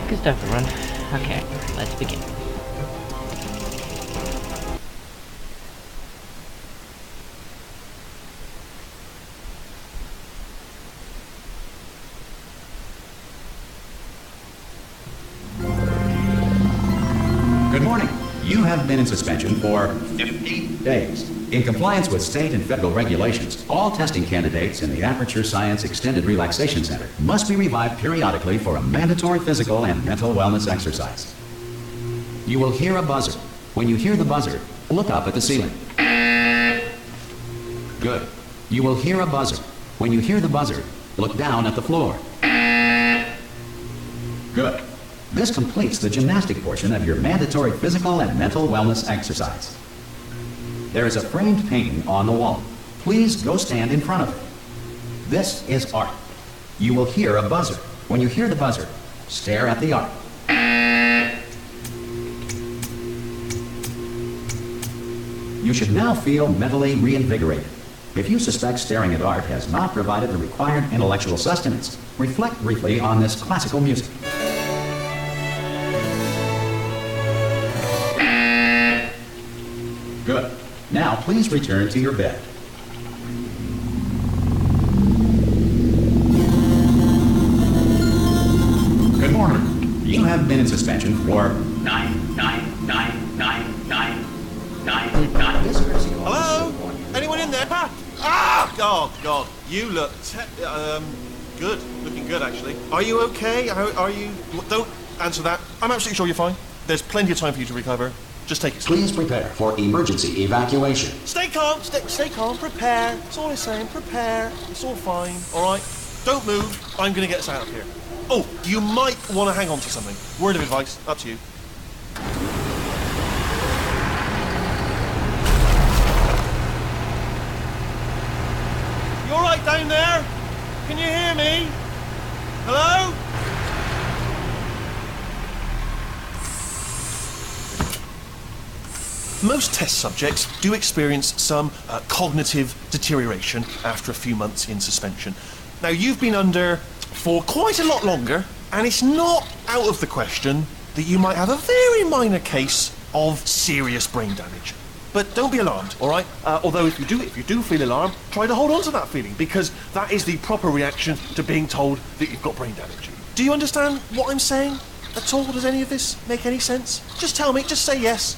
Good stuff, everyone. Okay, let's begin. Good morning. You have been in suspension for 15 days. In compliance with state and federal regulations, all testing candidates in the Aperture Science Extended Relaxation Center must be revived periodically for a mandatory physical and mental wellness exercise. You will hear a buzzer. When you hear the buzzer, look up at the ceiling. Good. You will hear a buzzer. When you hear the buzzer, look down at the floor. Good. This completes the gymnastic portion of your mandatory physical and mental wellness exercise. There is a framed painting on the wall. Please go stand in front of it. This is art. You will hear a buzzer. When you hear the buzzer, stare at the art. You should now feel mentally reinvigorated. If you suspect staring at art has not provided the required intellectual sustenance, reflect briefly on this classical music. Good. Now please return to your bed. Good morning. You have been in suspension for 9. Hello? Anyone in there? Ah! Oh, God. You look good. Looking good, actually. Are you okay? Are you... Don't answer that. I'm absolutely sure you're fine. There's plenty of time for you to recover. Just take it slow. Please prepare for emergency evacuation. Stay calm. Stay calm. Prepare. That's all I'm saying. Prepare. It's all fine. All right? Don't move. I'm going to get us out of here. Oh, you might want to hang on to something. Word of advice. Up to you. You all right down there? Can you hear me? Hello? Most test subjects do experience some cognitive deterioration after a few months in suspension. Now, you've been under for quite a lot longer, and it's not out of the question that you might have a very minor case of serious brain damage. But don't be alarmed, all right? Although if you do feel alarmed, try to hold on to that feeling, because that is the proper reaction to being told that you've got brain damage. Do you understand what I'm saying at all? Does any of this make any sense? Just tell me, just say yes.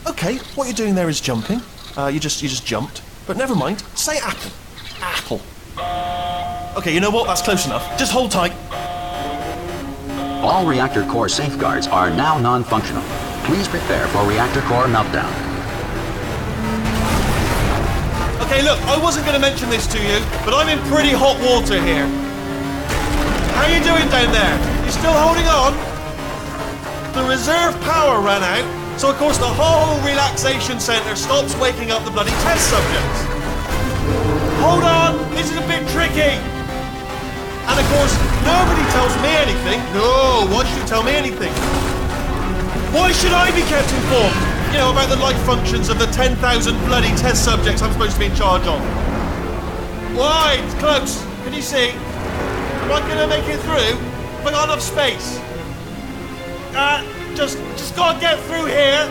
Okay, what you're doing there is jumping. You just jumped. But never mind. Say apple. Apple. Okay, you know what? That's close enough. Just hold tight. All reactor core safeguards are now non-functional. Please prepare for reactor core meltdown. Okay, look, I wasn't going to mention this to you, but I'm in pretty hot water here. How you doing down there? You still holding on? The reserve power ran out. So, of course, the whole relaxation centre stops waking up the bloody test subjects. Hold on, this is a bit tricky. And, of course, nobody tells me anything. No, why should you tell me anything? Why should I be kept informed? You know, about the life functions of the 10,000 bloody test subjects I'm supposed to be in charge of. Why? It's close. Can you see? Am I going to make it through? Have I got enough space? Just gotta get through here.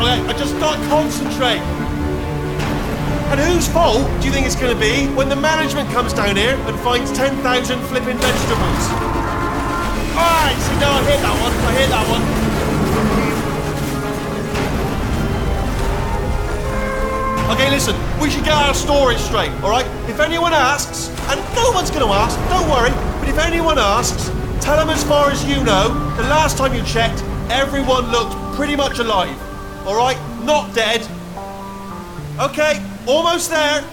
Okay, I just gotta concentrate. And whose fault do you think it's gonna be when the management comes down here and finds 10,000 flipping vegetables? Alright, so now I hit that one. Okay, listen, we should get our story straight, alright? If anyone asks, and no one's gonna ask, don't worry, but if anyone asks, tell them as far as you know, the last time you checked, everyone looked pretty much alive. Alright? Not dead. Okay, almost there.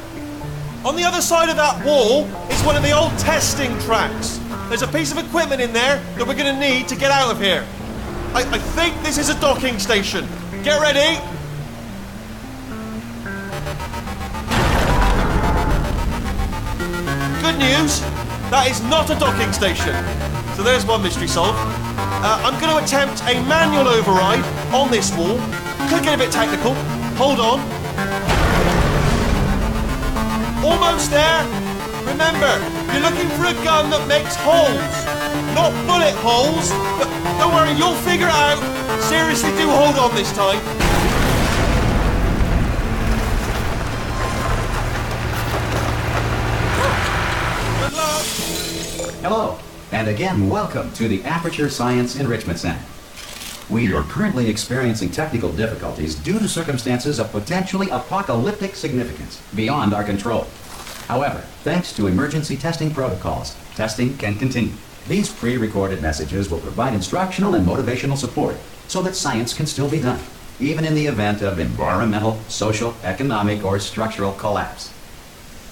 On the other side of that wall is one of the old testing tracks. There's a piece of equipment in there that we're going to need to get out of here. I think this is a docking station. Get ready. Good news, that is not a docking station. So there's one mystery solved. I'm going to attempt a manual override on this wall. Could get a bit technical. Hold on. Almost there. Remember, you're looking for a gun that makes holes. not bullet holes. But don't worry, you'll figure it out. Seriously, do hold on this time. Good luck. Hello, and again, welcome to the Aperture Science Enrichment Center. We are currently experiencing technical difficulties due to circumstances of potentially apocalyptic significance beyond our control. However, thanks to emergency testing protocols, testing can continue. These pre-recorded messages will provide instructional and motivational support so that science can still be done, even in the event of environmental, social, economic, or structural collapse.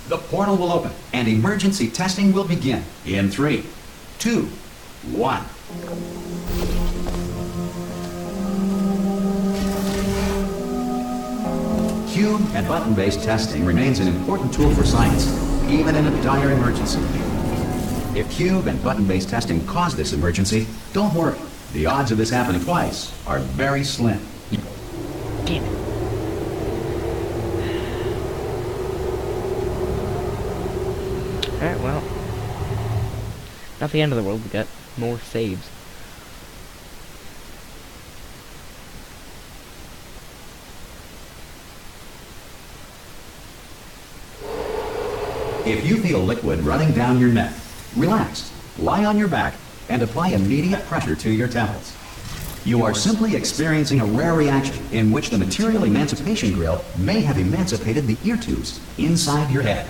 The portal will open, and emergency testing will begin in 3, 2, 1. Cube and button-based testing remains an important tool for science, even in a dire emergency. If cube and button-based testing cause this emergency, don't worry. The odds of this happening twice are very slim. Damn it. Alright, well. Not the end of the world, we got more saves. If you feel liquid running down your neck, relax, lie on your back, and apply immediate pressure to your temples. You are simply experiencing a rare reaction in which the material emancipation grill may have emancipated the ear tubes inside your head.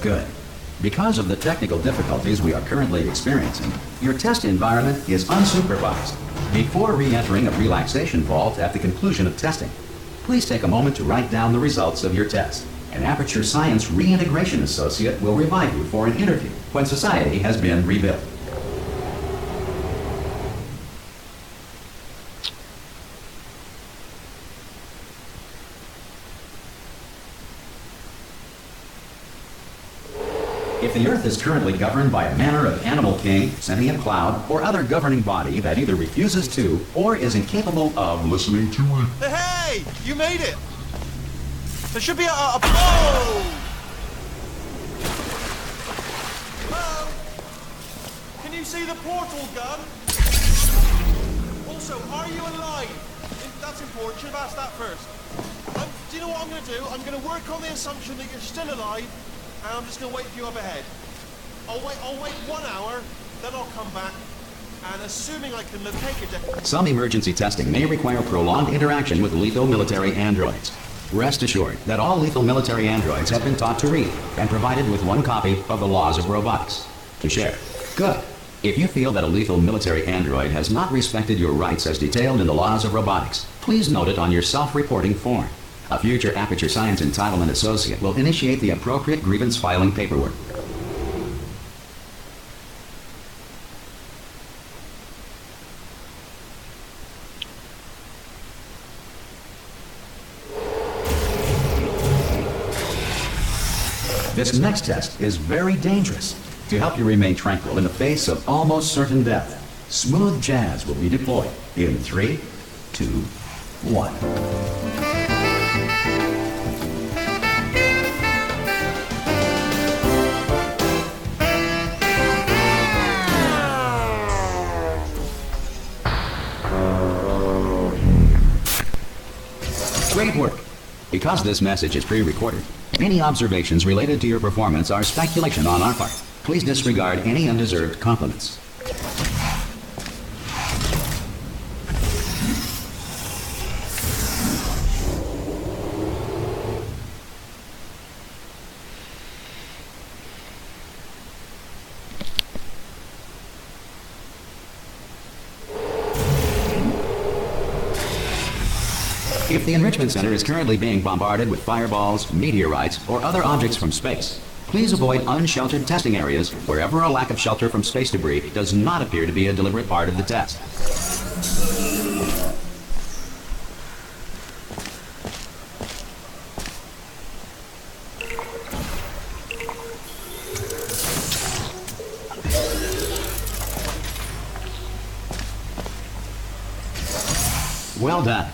Good. Because of the technical difficulties we are currently experiencing, your test environment is unsupervised. Before re-entering a relaxation vault at the conclusion of testing, please take a moment to write down the results of your test. An Aperture Science Reintegration Associate will revive you for an interview when society has been rebuilt. If the Earth is currently governed by a manner of animal king, sentient cloud, or other governing body that either refuses to or is incapable of listening to it. Hey, you made it. There should be Whoa! Hello? Can you see the portal gun? Also, are you alive? That's important. Should have asked that first. Do you know what I'm going to do? I'm going to work on the assumption that you're still alive. And I'm just going to wait for you up ahead. I'll wait 1 hour, then I'll come back, and assuming I can locate your Some emergency testing may require prolonged interaction with lethal military androids. Rest assured that all lethal military androids have been taught to read and provided with 1 copy of the Laws of Robotics to share. Good. If you feel that a lethal military android has not respected your rights as detailed in the Laws of Robotics, please note it on your self-reporting form. A future Aperture Science Entitlement Associate will initiate the appropriate grievance filing paperwork. This next test is very dangerous. To help you remain tranquil in the face of almost certain death, smooth jazz will be deployed in 3, 2, 1. Great work. Because this message is pre-recorded, any observations related to your performance are speculation on our part. Please disregard any undeserved compliments. If the Enrichment Center is currently being bombarded with fireballs, meteorites, or other objects from space, please avoid unsheltered testing areas wherever a lack of shelter from space debris does not appear to be a deliberate part of the test. Well done.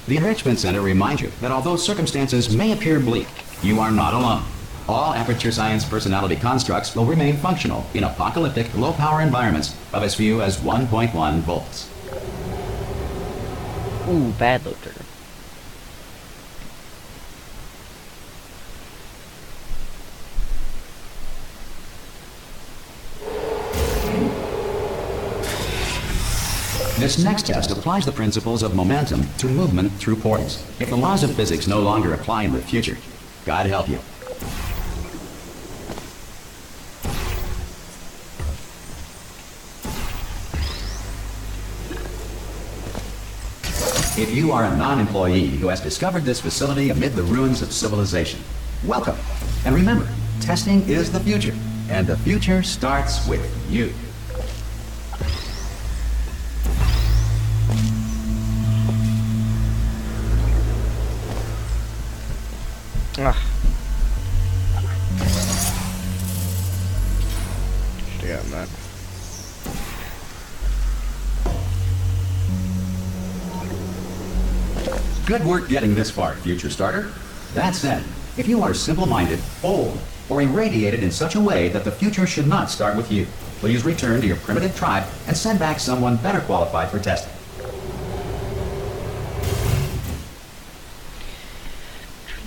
The Enrichment Center reminds you that although circumstances may appear bleak, you are not alone. All Aperture Science personality constructs will remain functional in apocalyptic, low-power environments of as few as 1.1 volts. Ooh, bad load trigger. This next test applies the principles of momentum to movement through portals. If the laws of physics no longer apply in the future, God help you. If you are a non-employee who has discovered this facility amid the ruins of civilization, welcome. And remember, testing is the future, and the future starts with you. Ah. Should've gotten that. Good work getting this far, future starter. That said, if you are simple-minded, old, or irradiated in such a way that the future should not start with you, please return to your primitive tribe and send back someone better qualified for testing.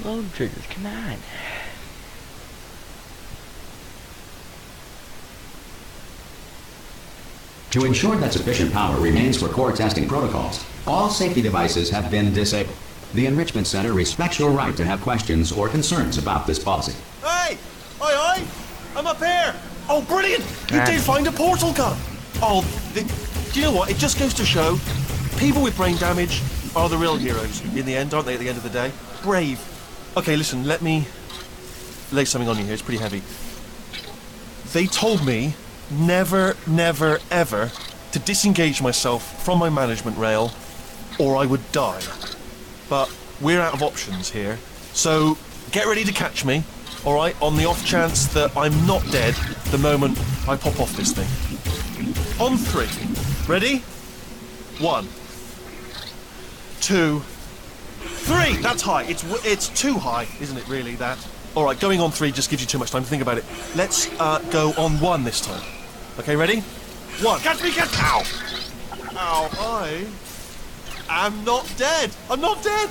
Load triggers, come on. To ensure that sufficient power remains for core testing protocols, all safety devices have been disabled. The Enrichment Center respects your right to have questions or concerns about this policy. Hey! Oi, oi! I'm up here! Oh, brilliant! You did find a portal gun! Oh, do you know what? It just goes to show, people with brain damage are the real heroes in the end, aren't they, at the end of the day? Brave. Okay, listen, let me lay something on you here. It's pretty heavy. They told me never, never, ever to disengage myself from my management rail or I would die. But we're out of options here. So get ready to catch me, all right, on the off chance that I'm not dead the moment I pop off this thing. On 3. Ready? 1, 2, 3! That's high. It's too high, isn't it, really, that? All right, going on 3 just gives you too much time to think about it. Let's go on 1 this time. Okay, ready? 1. Catch me, catch... Ow! Ow, I am not dead. I'm not dead!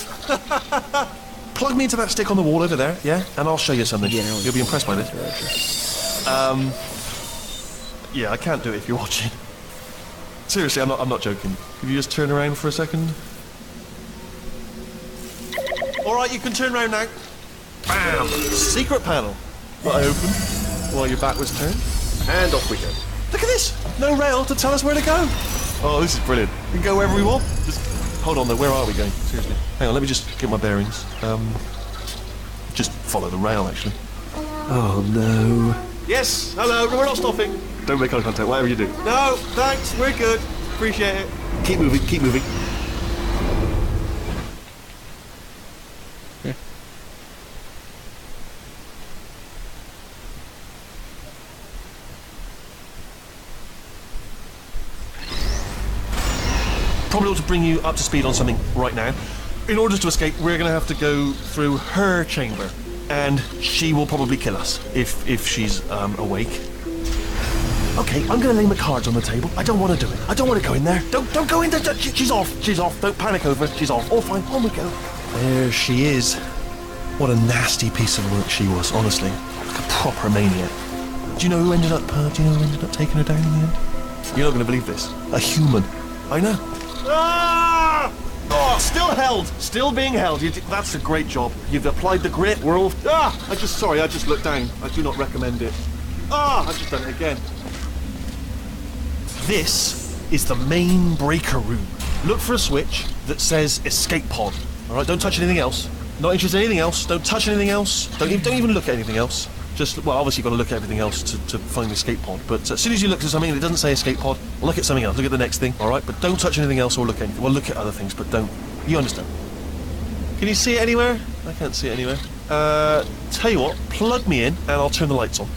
Plug me into that stick on the wall over there, yeah? And I'll show you something. You'll be impressed by this. Yeah, I can't do it if you're watching. Seriously, I'm not joking. Could you just turn around for a second? Alright, you can turn around now. Bam! Secret panel. What I open while your back was turned. And off we go. Look at this! No rail to tell us where to go. Oh, this is brilliant. We can go wherever we want. Just hold on though, where are we going? Seriously. Hang on, let me just get my bearings. Just follow the rail, actually. Oh no. Yes, hello, we're not stopping. Don't make eye contact, whatever you do. No, thanks, we're good. Appreciate it. Keep moving, keep moving. Probably ought to bring you up to speed on something right now. In order to escape, we're going to have to go through her chamber, and she will probably kill us if she's awake. Okay, I'm going to lay my cards on the table. I don't want to do it. I don't want to go in there. Don't go in there. She's off. She's off. Don't panic over it. She's off. All fine. On we go. There she is. What a nasty piece of work she was, honestly. Like a proper maniac. Do you know who ended up taking her down in the end? You're not going to believe this. A human. I know. Ah! Oh, still held. Still being held. That's a great job. You've applied the grit. We're all... Ah! I just looked down. I do not recommend it. Ah! I've just done it again. This is the main breaker room. Look for a switch that says escape pod. Alright, don't touch anything else. Not interested in anything else. Don't touch anything else. Don't even look at anything else. Just, well, obviously you've got to look at everything else to find the escape pod. But as soon as you look at something that doesn't say escape pod, look at something else. Look at the next thing, alright? But don't touch anything else or look at anything. Well, look at other things, but don't. You understand? Can you see it anywhere? I can't see it anywhere. Tell you what, plug me in and I'll turn the lights on.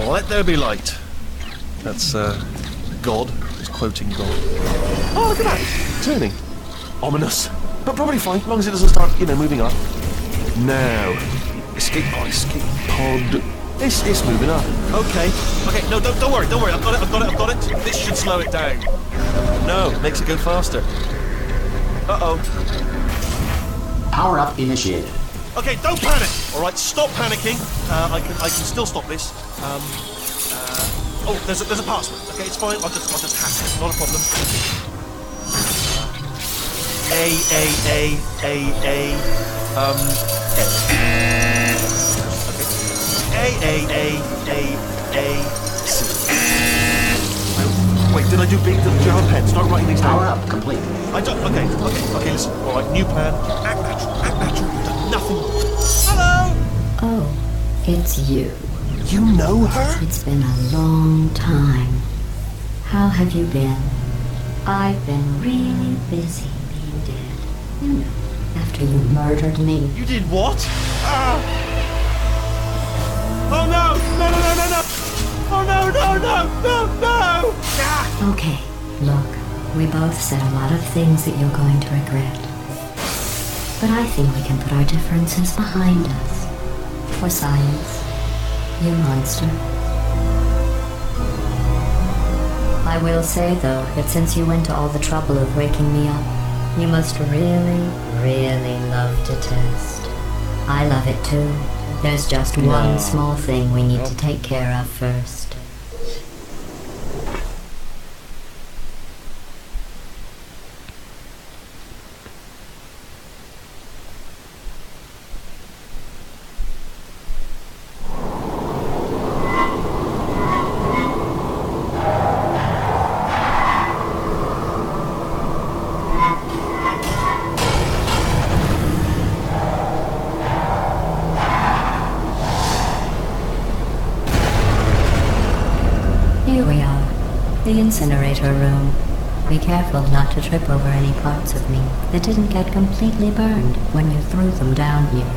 Let there be light. That's god. He's quoting God. Oh, look at that. Turning. Ominous. But probably fine, as long as it doesn't start, moving up. Now. Escape pod. It's moving up. Okay. No, don't worry. I've got it. This should slow it down. No, makes it go faster. Uh-oh. Power up initiated. Okay, don't panic. All right, stop panicking. I can still stop this. Oh, there's a password. Okay, it's fine. I'll just hack it. Not a problem. C. Wait, did I do big? Do you have a pen? Start writing these down. Power up complete. I don't. Okay. Listen. All right, new plan. Act natural. You've done nothing. Hello. Oh, it's you. You know her? It's been a long time. How have you been? I've been really busy being dead. You know, after you murdered me. You did what? Oh no! No! Oh no! Ah! Okay, look, we both said a lot of things that you're going to regret. But I think we can put our differences behind us. For science, you monster. I will say, though, that since you went to all the trouble of waking me up, you must really, really love to test. I love it too. There's just one small thing we need to take care of first. Here we are, the incinerator room. Be careful not to trip over any parts of me that didn't get completely burned when you threw them down here.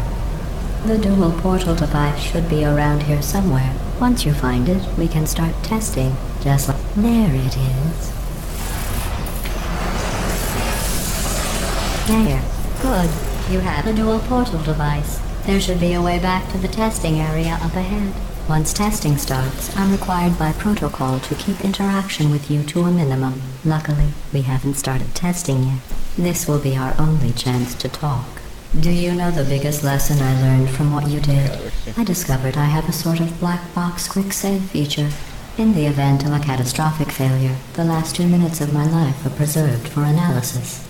The dual portal device should be around here somewhere. Once you find it, we can start testing, just like... There it is. There. Good. You have a dual portal device. There should be a way back to the testing area up ahead. Once testing starts, I'm required by protocol to keep interaction with you to a minimum. Luckily, we haven't started testing yet. This will be our only chance to talk. Do you know the biggest lesson I learned from what you did? I discovered I have a sort of black box quick save feature. In the event of a catastrophic failure, the last 2 minutes of my life are preserved for analysis.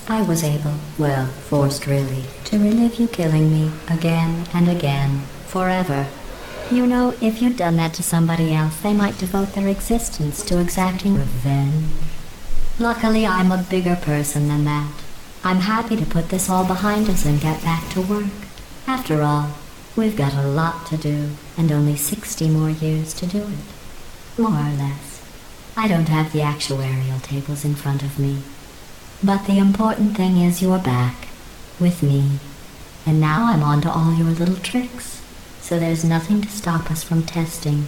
I was able, well, forced really, to relive you killing me again and again, forever. You know, if you'd done that to somebody else, they might devote their existence to exacting revenge. Luckily, I'm a bigger person than that. I'm happy to put this all behind us and get back to work. After all, we've got a lot to do, and only 60 more years to do it. More or less. I don't have the actuarial tables in front of me. But the important thing is you're back, with me. And now I'm on to all your little tricks. So there's nothing to stop us from testing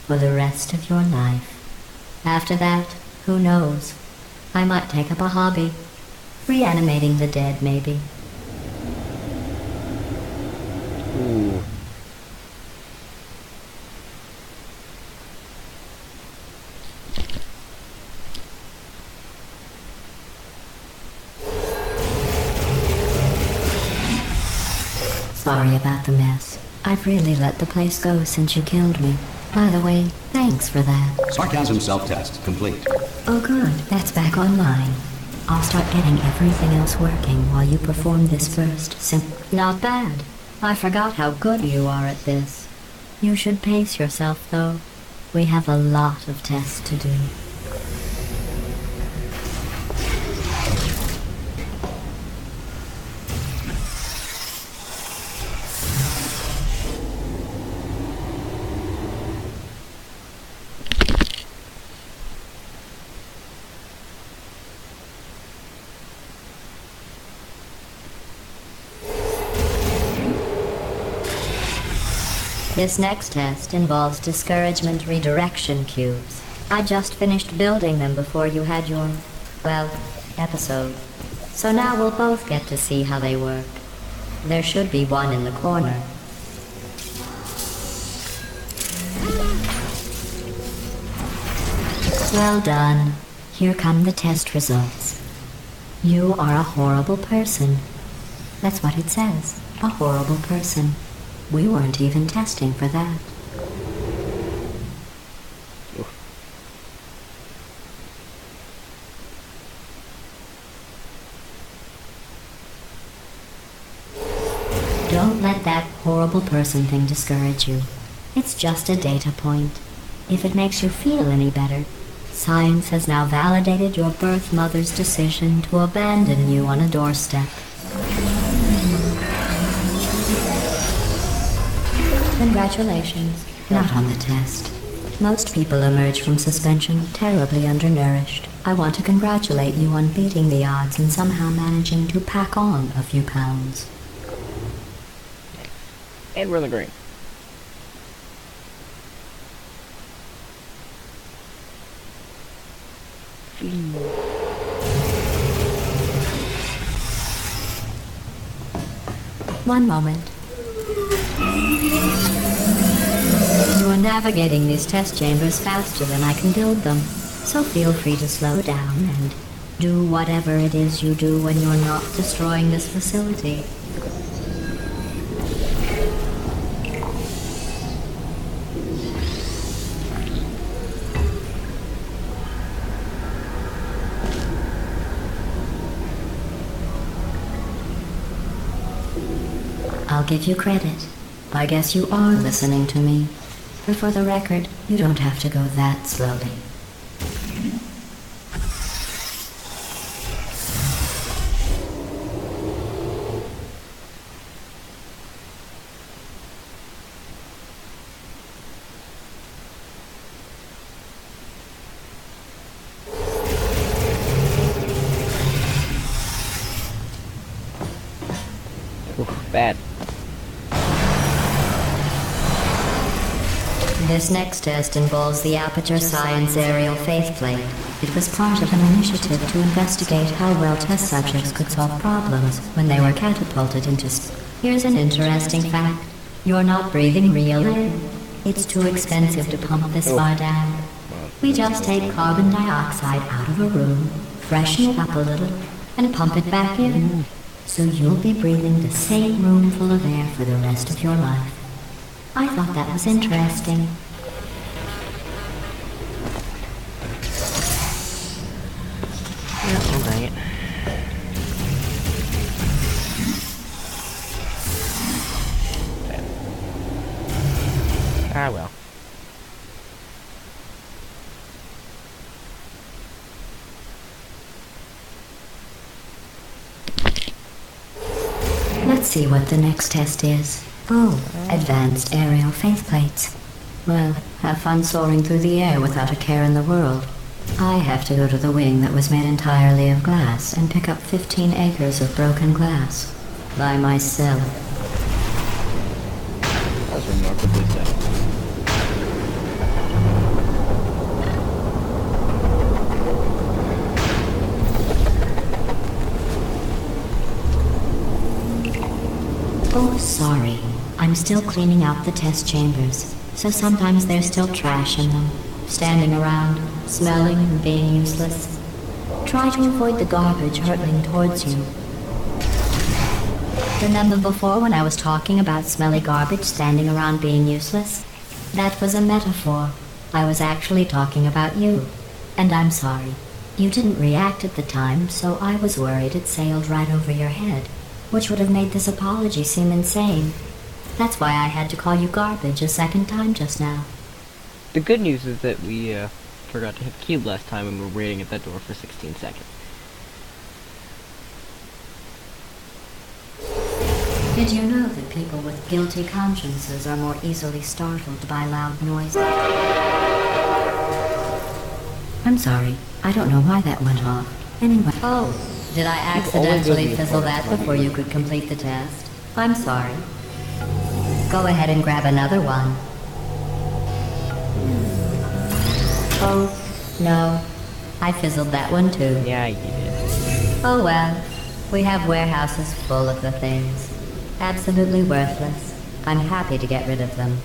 for the rest of your life. After that, who knows? I might take up a hobby. Reanimating the dead, maybe. Ooh. Sorry about the mess. I've really let the place go since you killed me. By the way, thanks for that. Sarcasm self-test complete. Oh good, that's back online. I'll start getting everything else working while you perform this first. Not bad. I forgot how good you are at this. You should pace yourself, though. We have a lot of tests to do. This next test involves discouragement redirection cubes. I just finished building them before you had your, well, episode. So now we'll both get to see how they work. There should be one in the corner. Well done. Here come the test results. You are a horrible person. That's what it says. A horrible person. We weren't even testing for that. Don't let that horrible person thing discourage you. It's just a data point. If it makes you feel any better, science has now validated your birth mother's decision to abandon you on a doorstep. Congratulations. Not on the test. Most people emerge from suspension terribly undernourished. I want to congratulate you on beating the odds and somehow managing to pack on a few pounds. And we're in the green. One moment. You are navigating these test chambers faster than I can build them, so feel free to slow down and do whatever it is you do when you're not destroying this facility. I'll give you credit. I guess you are listening to me. But for the record, you don't have to go that slowly. Oof, bad. This next test involves the Aperture Science Aerial Faithplate. It was part of an initiative to investigate how well test subjects could solve problems when they were catapulted into space. Here's an interesting fact. You're not breathing real air. It's too expensive to pump this far down. We just take carbon dioxide out of a room, freshen it up a little, and pump it back in. So you'll be breathing the same room full of air for the rest of your life. I thought that was interesting. Oh, dang it. Ah, well. Let's see what the next test is. Oh, advanced aerial faithplates. Well, have fun soaring through the air without a care in the world. I have to go to the wing that was made entirely of glass and pick up 15 acres of broken glass. By myself. That was remarkably so. Oh, sorry. I'm still cleaning out the test chambers, so sometimes there's still trash in them, standing around, smelling and being useless. Try to avoid the garbage hurtling towards you. Remember before when I was talking about smelly garbage standing around being useless? That was a metaphor. I was actually talking about you. And I'm sorry. You didn't react at the time, so I was worried it sailed right over your head, which would have made this apology seem insane. That's why I had to call you garbage a second time just now. The good news is that we forgot to hit the cube last time and we're waiting at that door for 16 seconds. Did you know that people with guilty consciences are more easily startled by loud noises? I'm sorry. I don't know why that went off. Anyway. Oh, did I accidentally fizzle that before you could complete the test? I'm sorry. Go ahead and grab another one. Oh, no. I fizzled that one too. Yeah, you did. Oh well. We have warehouses full of the things. Absolutely worthless. I'm happy to get rid of them.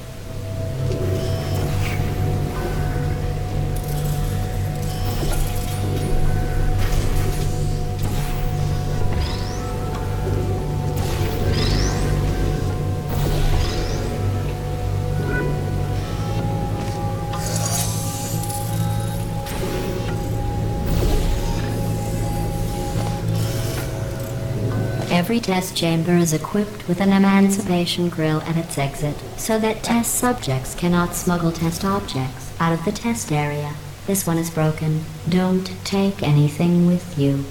Every test chamber is equipped with an emancipation grill at its exit, so that test subjects cannot smuggle test objects out of the test area. This one is broken. Don't take anything with you.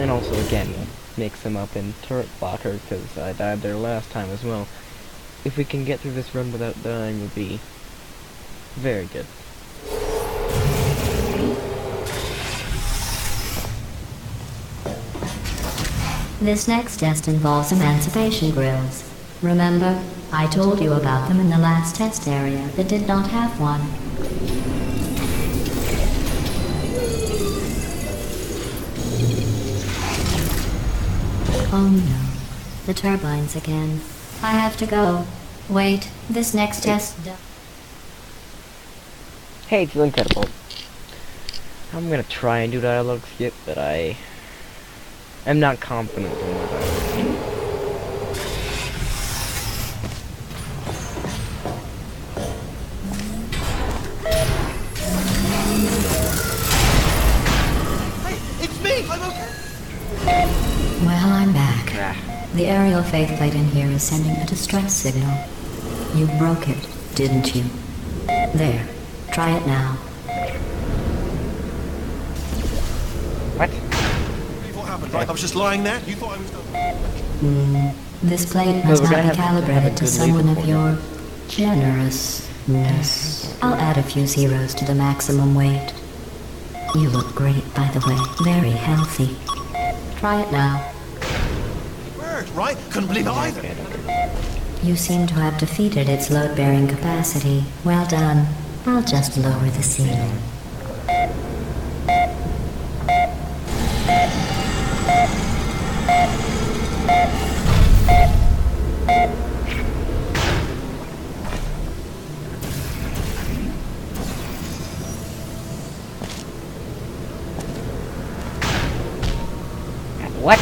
And also, again, mix them up in turret blocker, because I died there last time as well. If we can get through this run without dying, would be very good. This next test involves emancipation grills. Remember, I told you about them in the last test area that did not have one. Oh no, the turbines again. I have to go. Wait, this next test... Hey, it's Incredible. I'm gonna try and do dialogue skip, but I'm not confident in my dialogue. Hey, it's me! I'm okay! Well, I'm back. Ah, The aerial faceplate in here is sending a distress signal. You broke it, didn't you? There. Try it now. what? What happened, right? I was just lying there. You thought I was done. This plate No, must we're gonna not be have a calibrated to good someone lead of your generousness. I'll add a few zeros to the maximum weight. You look great, by the way. Very healthy. Try it now. Word, right? Couldn't believe it either. Okay, okay. You seem to have defeated its load-bearing capacity. Well done. I'll just lower the ceiling. What?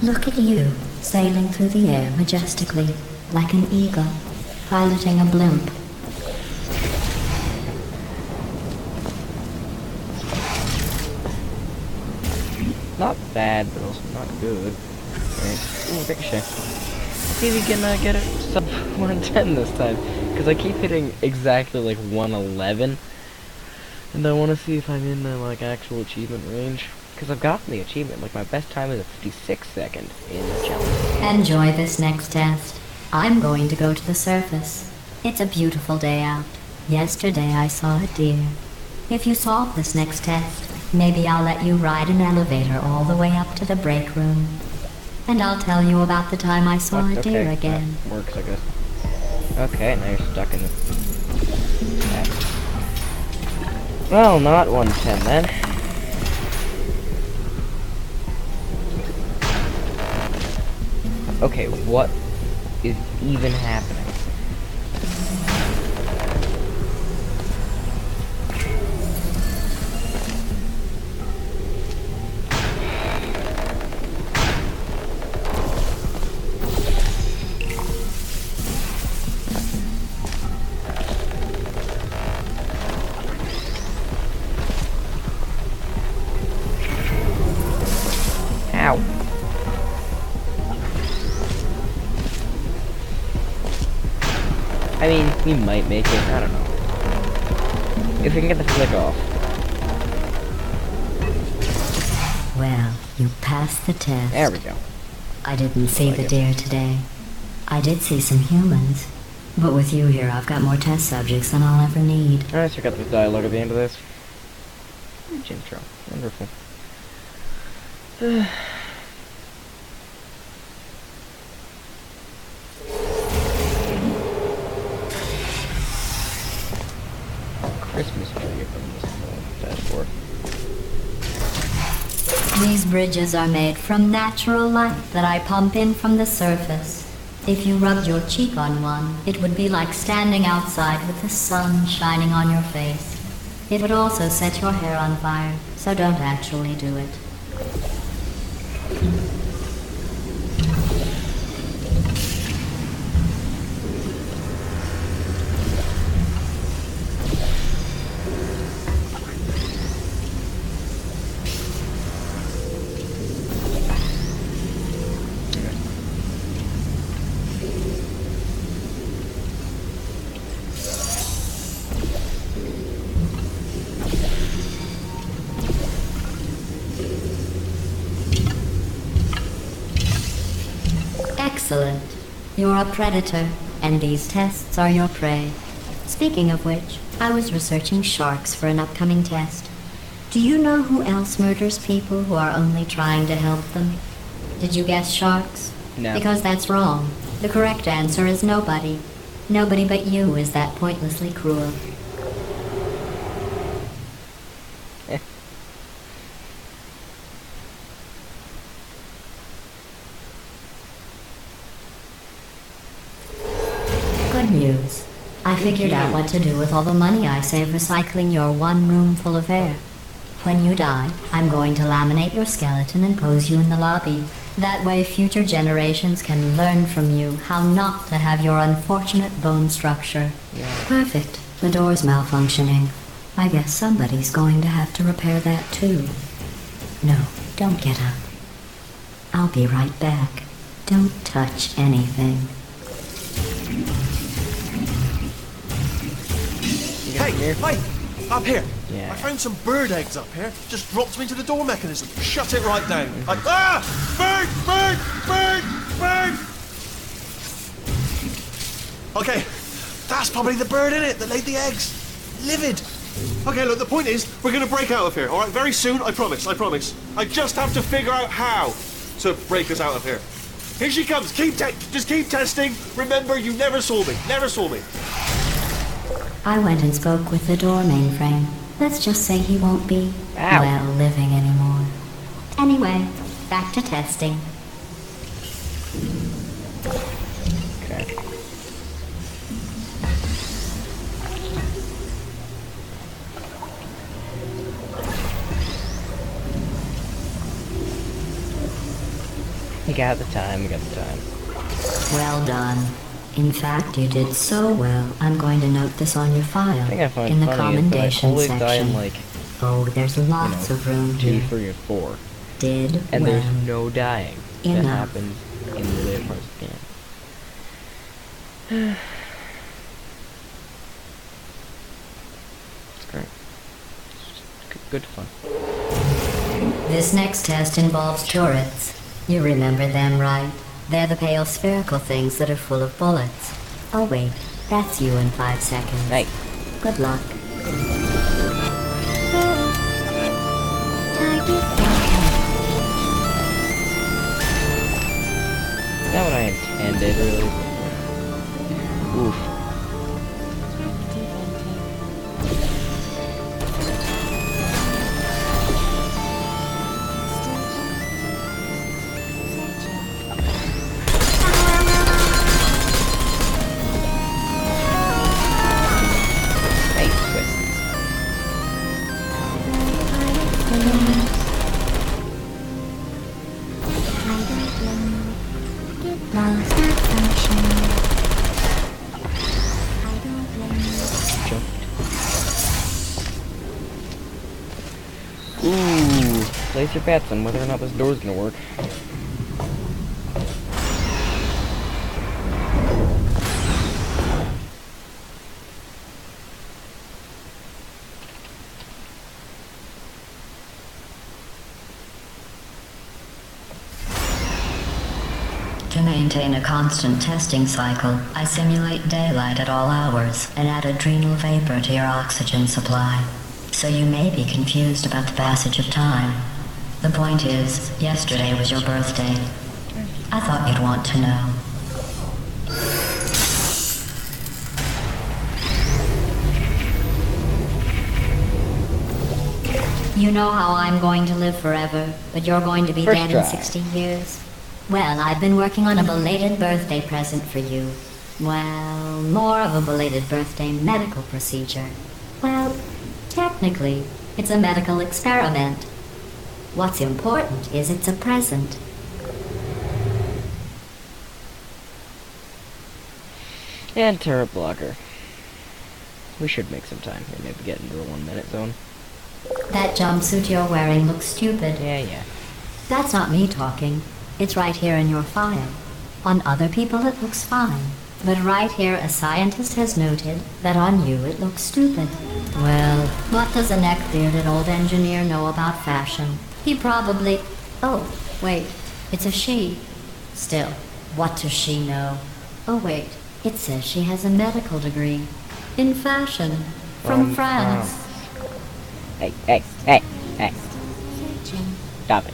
Look at you, sailing through the air majestically, like an eagle, piloting a blimp. Not bad, but also not good. Right. Ooh, ricochet. See if we can get it sub 110 this time. Because I keep hitting exactly like 111. And I want to see if I'm in the like actual achievement range. Because I've gotten the achievement. Like my best time is a 56 second in the challenge. Enjoy this next test. I'm going to go to the surface. It's a beautiful day out. Yesterday I saw a deer. If you solve this next test, maybe I'll let you ride an elevator all the way up to the break room. And I'll tell you about the time I saw a deer again. That works, I guess. Okay, now you're stuck in the... Well, not 110 then. Okay, what is even happening? Ow. I mean, we might make it, I don't know. If we can get the flick off. You passed the test. There we go. I didn't see the deer today. I did see some humans. But with you here, I've got more test subjects than I'll ever need. Alright, so we got this dialogue at the end of this. Huge intro. Wonderful. Christmas tree up on this dashboard. These bridges are made from natural light that I pump in from the surface. If you rubbed your cheek on one, it would be like standing outside with the sun shining on your face. It would also set your hair on fire, so don't actually do it. Excellent. You're a predator, and these tests are your prey. Speaking of which, I was researching sharks for an upcoming test. Do you know who else murders people who are only trying to help them? Did you guess sharks? No. Because that's wrong. The correct answer is nobody. Nobody but you is that pointlessly cruel. Good news. I figured out what to do with all the money I save recycling your one room full of hair. When you die, I'm going to laminate your skeleton and pose you in the lobby. That way future generations can learn from you how not to have your unfortunate bone structure. Yeah. Perfect. The door's malfunctioning. I guess somebody's going to have to repair that too. No, don't get up. I'll be right back. Don't touch anything. Hey, wait! Up here! Yeah. I found some bird eggs up here. Just dropped them into the door mechanism. Shut it right down. Ah! Bird! Bird! Bird! Bird! Okay, that's probably the bird in it that laid the eggs. Livid. Okay, look, the point is, we're gonna break out of here, alright? Very soon, I promise. I just have to figure out how to break us out of here. Here she comes. Just keep testing. Remember, you never saw me. I went and spoke with the door mainframe. Let's just say he won't be, Ow. well, living anymore. Anyway, back to testing. Okay. We got the time. Well done. In fact, you did so well, I'm going to note this on your file. I think I find in the funny is that I commendation always die section. in like, Oh, there's lots of room 2, here. 3, or 4. Did And well. there's no dying. That Enough. happens in the later parts of the game. It's great. It's just good fun. This next test involves turrets. You remember them, right? They're the pale spherical things that are full of bullets. Oh wait, that's you in 5 seconds. Hey. Good luck. Not what I intended, really. Oof. Hey, quit. Ooh, place your bets on whether or not this door's gonna work. To maintain a constant testing cycle, I simulate daylight at all hours and add adrenal vapor to your oxygen supply. So you may be confused about the passage of time. The point is, yesterday was your birthday. I thought you'd want to know. You know how I'm going to live forever, but you're going to be First dead try. in 60 years? Well, I've been working on a belated birthday present for you. Well, more of a belated birthday medical procedure. Well, technically, it's a medical experiment. What's important is it's a present. And terror blocker. We should make some time here, maybe get into the 1 minute zone. That jumpsuit you're wearing looks stupid. Yeah. That's not me talking. It's right here in your file. On other people it looks fine. But right here a scientist has noted that on you it looks stupid. Well, what does a neck-bearded old engineer know about fashion? He probably... Oh, wait. It's a she. Still, what does she know? Oh wait, it says she has a medical degree. In fashion. From France. Hey. Stop it.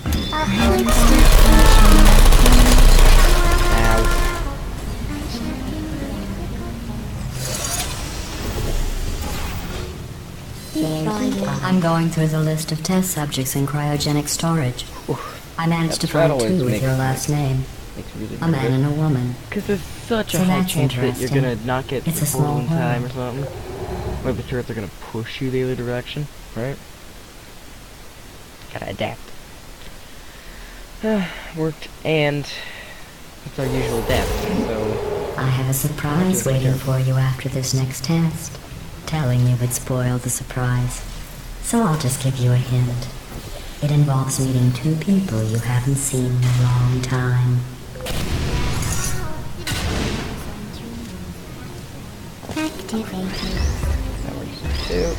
Ow. I'm going through the list of test subjects in cryogenic storage. I managed to That find always two with makes your me- last name. Makes me really A man and a woman. Because there's such a So high that's chance that you're interesting. gonna not get It's a through portal small in time or world. something. Or the turrets are gonna push you the other direction, right? Gotta adapt. Worked, and it's our usual death, so... I have a surprise waiting for you after this next test. Telling you would spoil the surprise. So I'll just give you a hint. It involves meeting two people you haven't seen in a long time. That works too.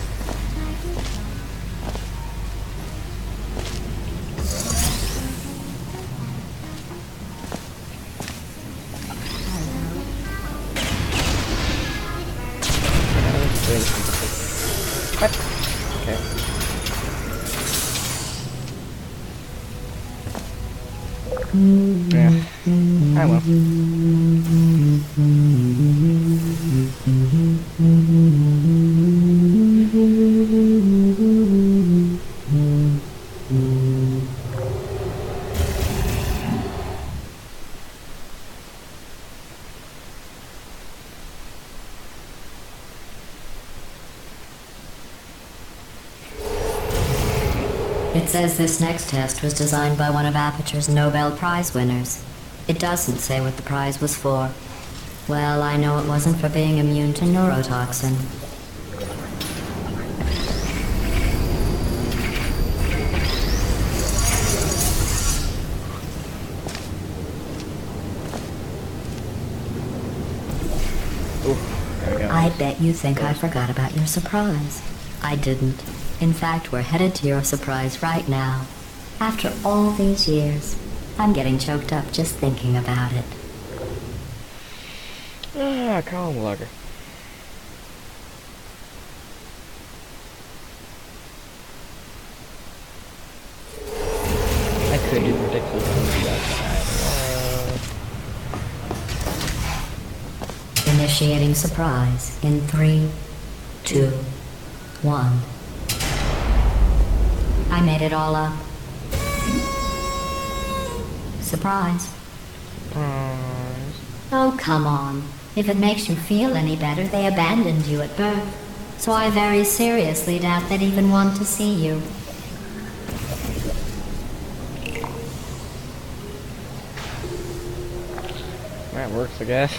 What? Okay. Yeah. I will. It says this next test was designed by one of Aperture's Nobel Prize winners. It doesn't say what the prize was for. Well, I know it wasn't for being immune to neurotoxin. There we go. I bet you think I forgot about your surprise. I didn't. In fact, we're headed to your surprise right now. After all these years, I'm getting choked up just thinking about it. Column logger. I could do ridiculous Initiating surprise in 3, 2, 1. I made it all up. Surprise. Oh, come on. If it makes you feel any better, they abandoned you at birth. So I very seriously doubt they'd even want to see you. That works, I guess.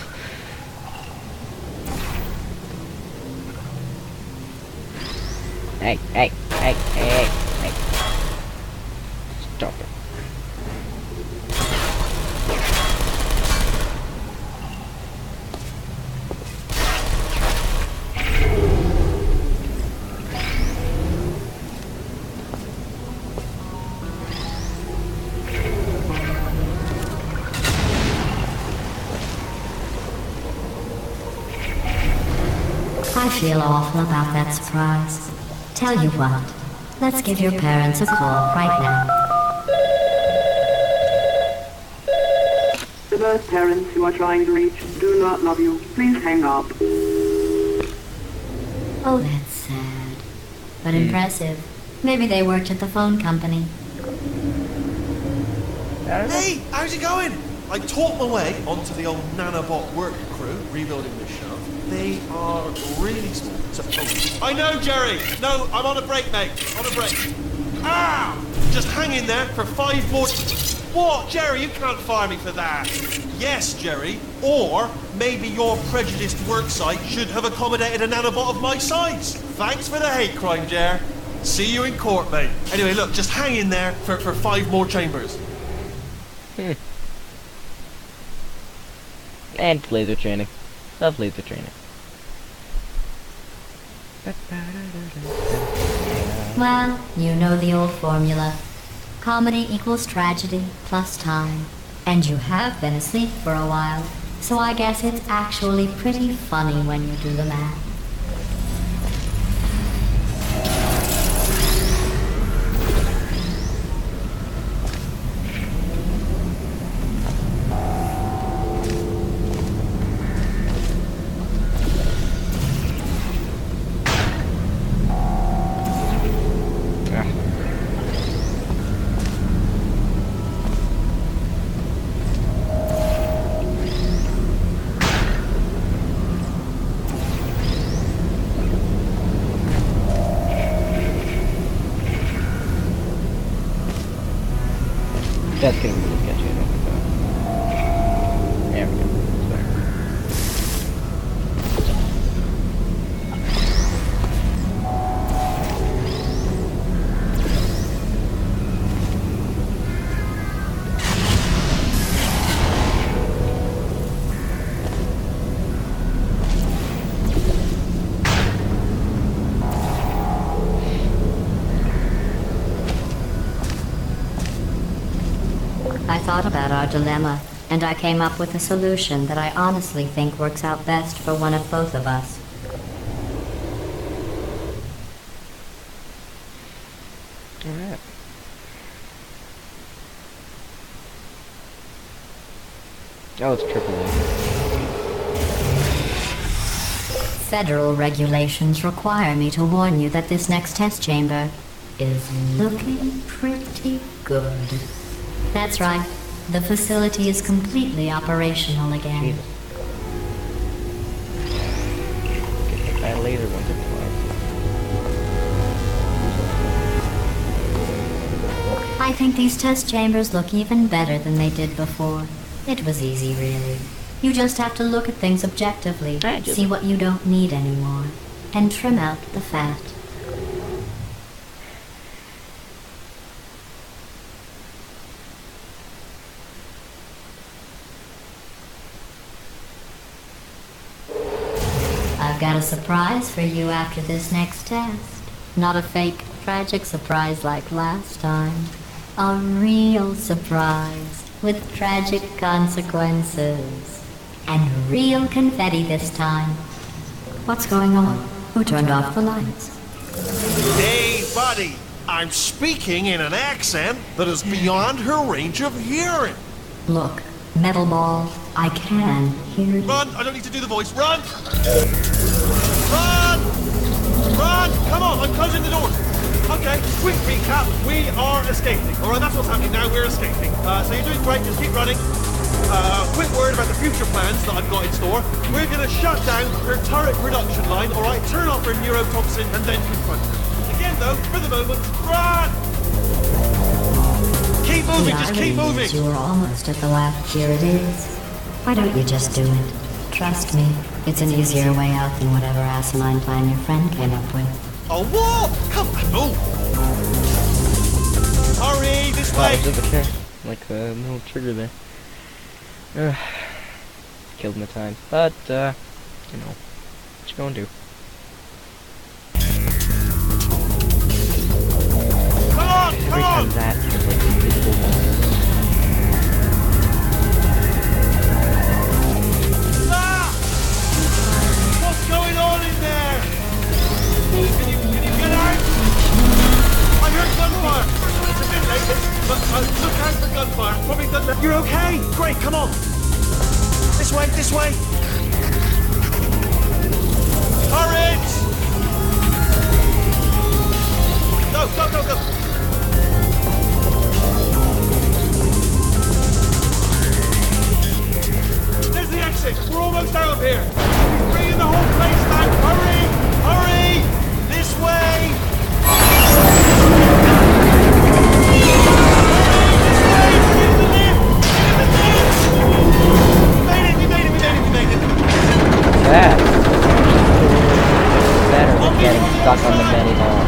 Hey. Stop it. feel awful about that surprise. Tell you what, let's give your parents a call right now. The birth parents you are trying to reach do not love you. Please hang up. Oh, that's sad. But impressive. Maybe they worked at the phone company. Hey, how's it going? I taught my way onto the old nanobot work crew rebuilding this shaft. They are really small. So, I know, Jerry. No, I'm on a break, mate. On a break. Ah! Just hang in there for 5 more... What, Jerry? You can't fire me for that. Yes, Jerry. Or maybe your prejudiced worksite should have accommodated a nanobot of my size. Thanks for the hate crime, Jer. See you in court, mate. Anyway, look, just hang in there for 5 more chambers. And laser training. Love laser training. Well, you know the old formula. Comedy equals tragedy plus time. And you have been asleep for a while, so I guess it's actually pretty funny when you do the math. That's gonna be really sketchy, I don't think so. There we go. It's better. I thought about our dilemma, and I came up with a solution that I honestly think works out best for one of both of us. Alright. Oh, it's triple A. Federal regulations require me to warn you that this next test chamber is looking pretty good. That's right. The facility is completely operational again. Jesus. Get hit by a laser once or twice. I think these test chambers look even better than they did before. It was easy, really. You just have to look at things objectively, see what you don't need anymore, and trim out the fat. I've got a surprise for you after this next test. Not a fake, tragic surprise like last time. A real surprise with tragic consequences. And real confetti this time. What's going on? Who turned off the lights? Hey, buddy. I'm speaking in an accent that is beyond her range of hearing. Look, metal ball, I can hear you. Run! I don't need to do the voice. Run! Run! Run! Come on, I'm closing the door. Okay, quick recap. We are escaping. Alright, that's what's happening now. We're escaping. So you're doing great. Just keep running. Quick word about the future plans that I've got in store. We're going to shut down her turret production line, alright? Turn off her neurotoxin and then confront her. Again, though, for the moment, run! Keep moving, just keep moving! You were almost at the lab. Here it is. Why don't you just do it? Trust me, it's an easier way out than whatever asinine plan your friend came up with. Oh, what? Come on, move! Hurry, this way! Over here. Like the little trigger there. Killed my time. But, you know, what you gonna do? Come on, Every come time on! that, there's like invisible walls. Ah! What's going on in there? You're okay? Great, come on. This way, this way. Courage! Go, go, go, go. There's the exit. We're almost out of here. He's bringing the whole place down. Hurry! Hurry! This way! That. Better than getting stuck on the many ball.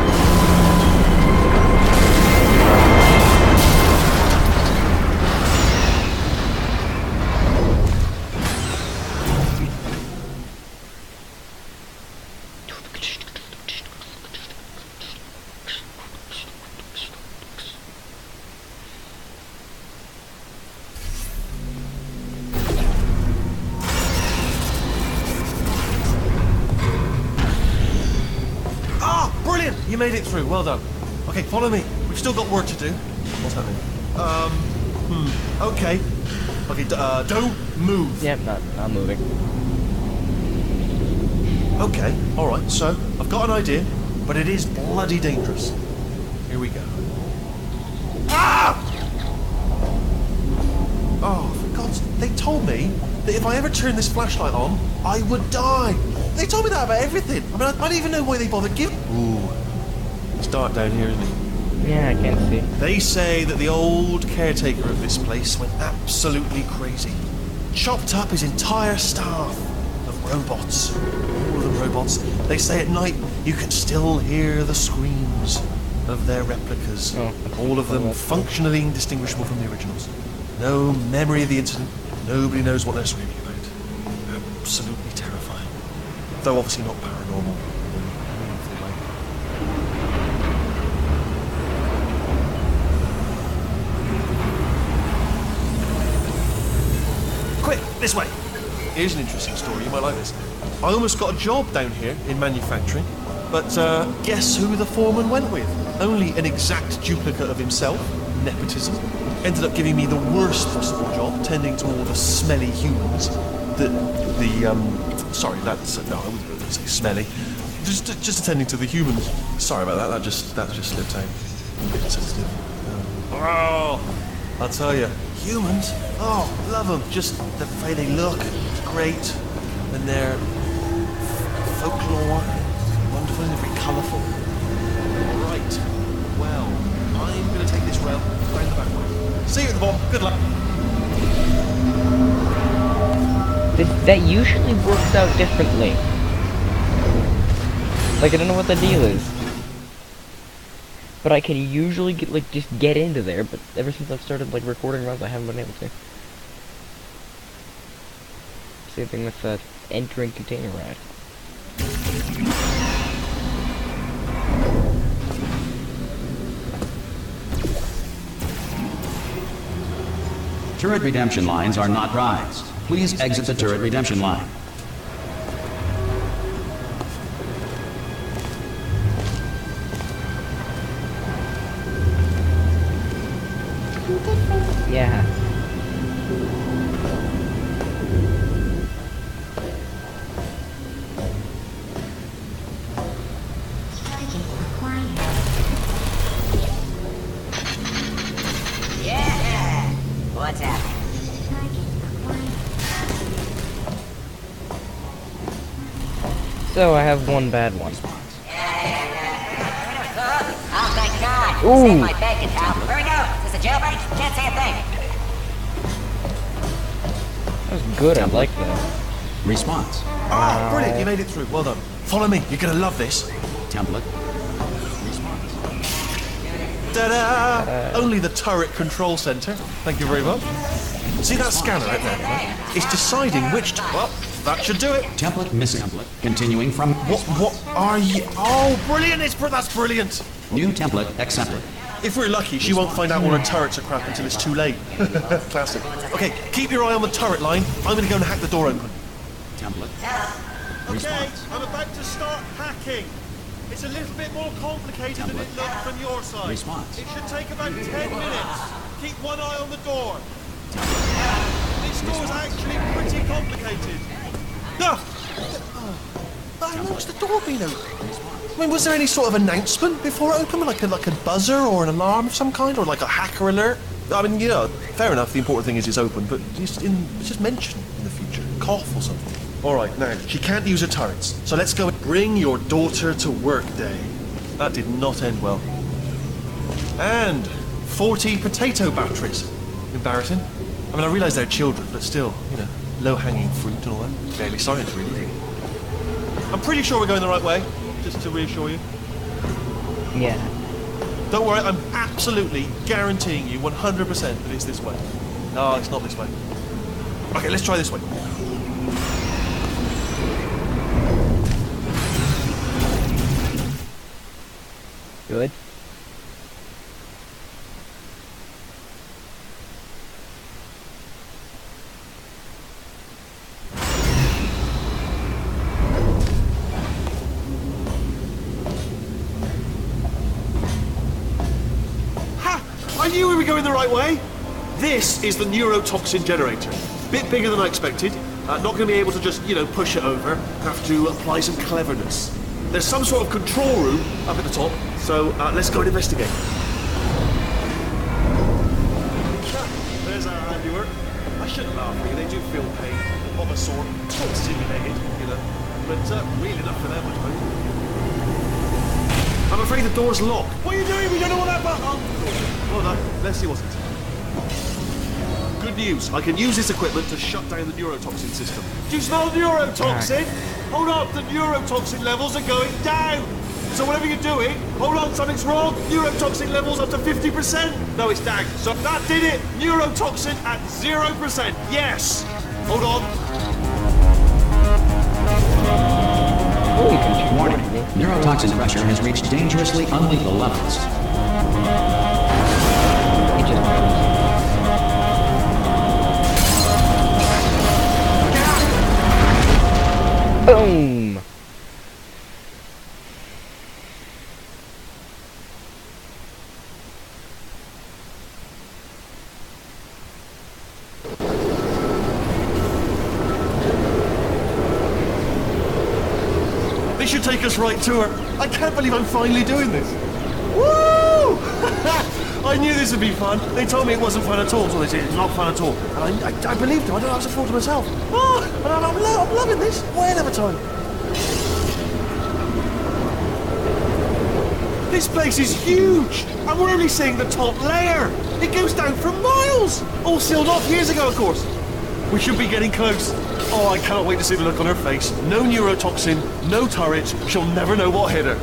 You made it through, well done. Okay, follow me. We've still got work to do. What's happening? Okay. Okay, don't move. Yep, not moving. Okay, alright, so, I've got an idea, but it is bloody dangerous. Here we go. Ah! Oh, for God's... They told me that if I ever turned this flashlight on, I would die. They told me that about everything. I mean, I don't even know why they bothered giving... Ooh. It's dark down here, isn't it? Yeah, I can't see. They say that the old caretaker of this place went absolutely crazy. Chopped up his entire staff of robots. All of them robots. They say at night you can still hear the screams of their replicas. Oh, all of them functionally indistinguishable from the originals. No memory of the incident. Nobody knows what they're screaming about. Absolutely terrifying. Though obviously not paranormal. Quick, this way. Here's an interesting story, you might like this. I almost got a job down here in manufacturing, but guess who the foreman went with? Only an exact duplicate of himself, nepotism. Ended up giving me the worst possible job, tending to all the smelly humans. Sorry, that's, no, I wouldn't say smelly. Just attending to the humans. Sorry about that, that just slipped out. I'm getting sensitive. Oh, I'll tell you. Humans? Oh, love them. Just the way they look. It's great. And their folklore. Wonderful and very colourful. Right. Well, I'm going to take this rail round the back way. See you at the bottom. Good luck. That usually works out differently. Like, I don't know what the deal is. But I can usually just get into there, but ever since I've started recording runs, I haven't been able to. Same thing with entering container ride. Turret redemption lines are not rides. Please exit the turret redemption line. Yeah. Yeah! What's happening? So I have one bad one. Oh, thank God! Ooh. Saved my bacon, pal. Where we go? Is this a jailbreak? Can't say a thing. That was good, I like that. Response. Ah, brilliant. You made it through. Well done. Follow me. You're going to love this. Template. Response. Ta-da! Only the turret control center. Thank you very much. See that scanner out there? It's deciding which... Well, that should do it. Template missing. Template. Continuing from... What are you... Oh, brilliant. That's brilliant. New template accepted. If we're lucky, she won't find out all her turrets are crap until it's too late. Classic. Okay, keep your eye on the turret line. I'm going to go and hack the door open. Template. Okay, Response. I'm about to start hacking. It's a little bit more complicated than it looked from your side. Response. It should take about 10 minutes. Keep one eye on the door. This door's actually pretty complicated. Ah! How long's the door been open? I mean, was there any sort of announcement before it opened? Like a buzzer or an alarm of some kind? Or like a hacker alert? I mean, you know, fair enough, the important thing is it's open, but just mention in the future. Cough or something. Alright, now, she can't use her turrets, so let's go and bring your daughter to work day. That did not end well. And 40 potato batteries. Embarrassing. I mean, I realise they're children, but still, you know, low-hanging fruit and all that. Barely science, really. I'm pretty sure we're going the right way, just to reassure you. Yeah. Don't worry, I'm absolutely guaranteeing you 100% that it's this way. No, it's not this way. Okay, let's try this way. Good. I knew we were going the right way. This is the neurotoxin generator. Bit bigger than I expected. Not going to be able to just, you know, push it over. Have to apply some cleverness. There's some sort of control room up at the top, so let's go and investigate. There's our handiwork. I shouldn't laugh, really. They do feel pain of a sort. Sort of simulated, you know. But really not for that much pain. I'm afraid the door's locked. What are you doing? We don't know what that button. Hold on, let's see what's inside. Good news, I can use this equipment to shut down the neurotoxin system. Do you smell neurotoxin? Hold on, the neurotoxin levels are going down. So whatever you're doing, hold on, something's wrong. Neurotoxin levels up to 50%. No, it's down. So that did it. Neurotoxin at 0%. Yes. Hold on. Warning. Neurotoxin pressure has reached dangerously unlethal levels. It just boom! This should take us right to her. I can't believe I'm finally doing this. Woo! I knew this would be fun. They told me it wasn't fun at all, so they said it's not fun at all. And I believed them. I don't know how to fool to myself. Oh, and I'm loving this. Whale of a time. This place is huge, and we're only seeing the top layer. It goes down for miles. All sealed off years ago, of course. We should be getting close. Oh, I cannot wait to see the look on her face. No neurotoxin, no turret. She'll never know what hit her.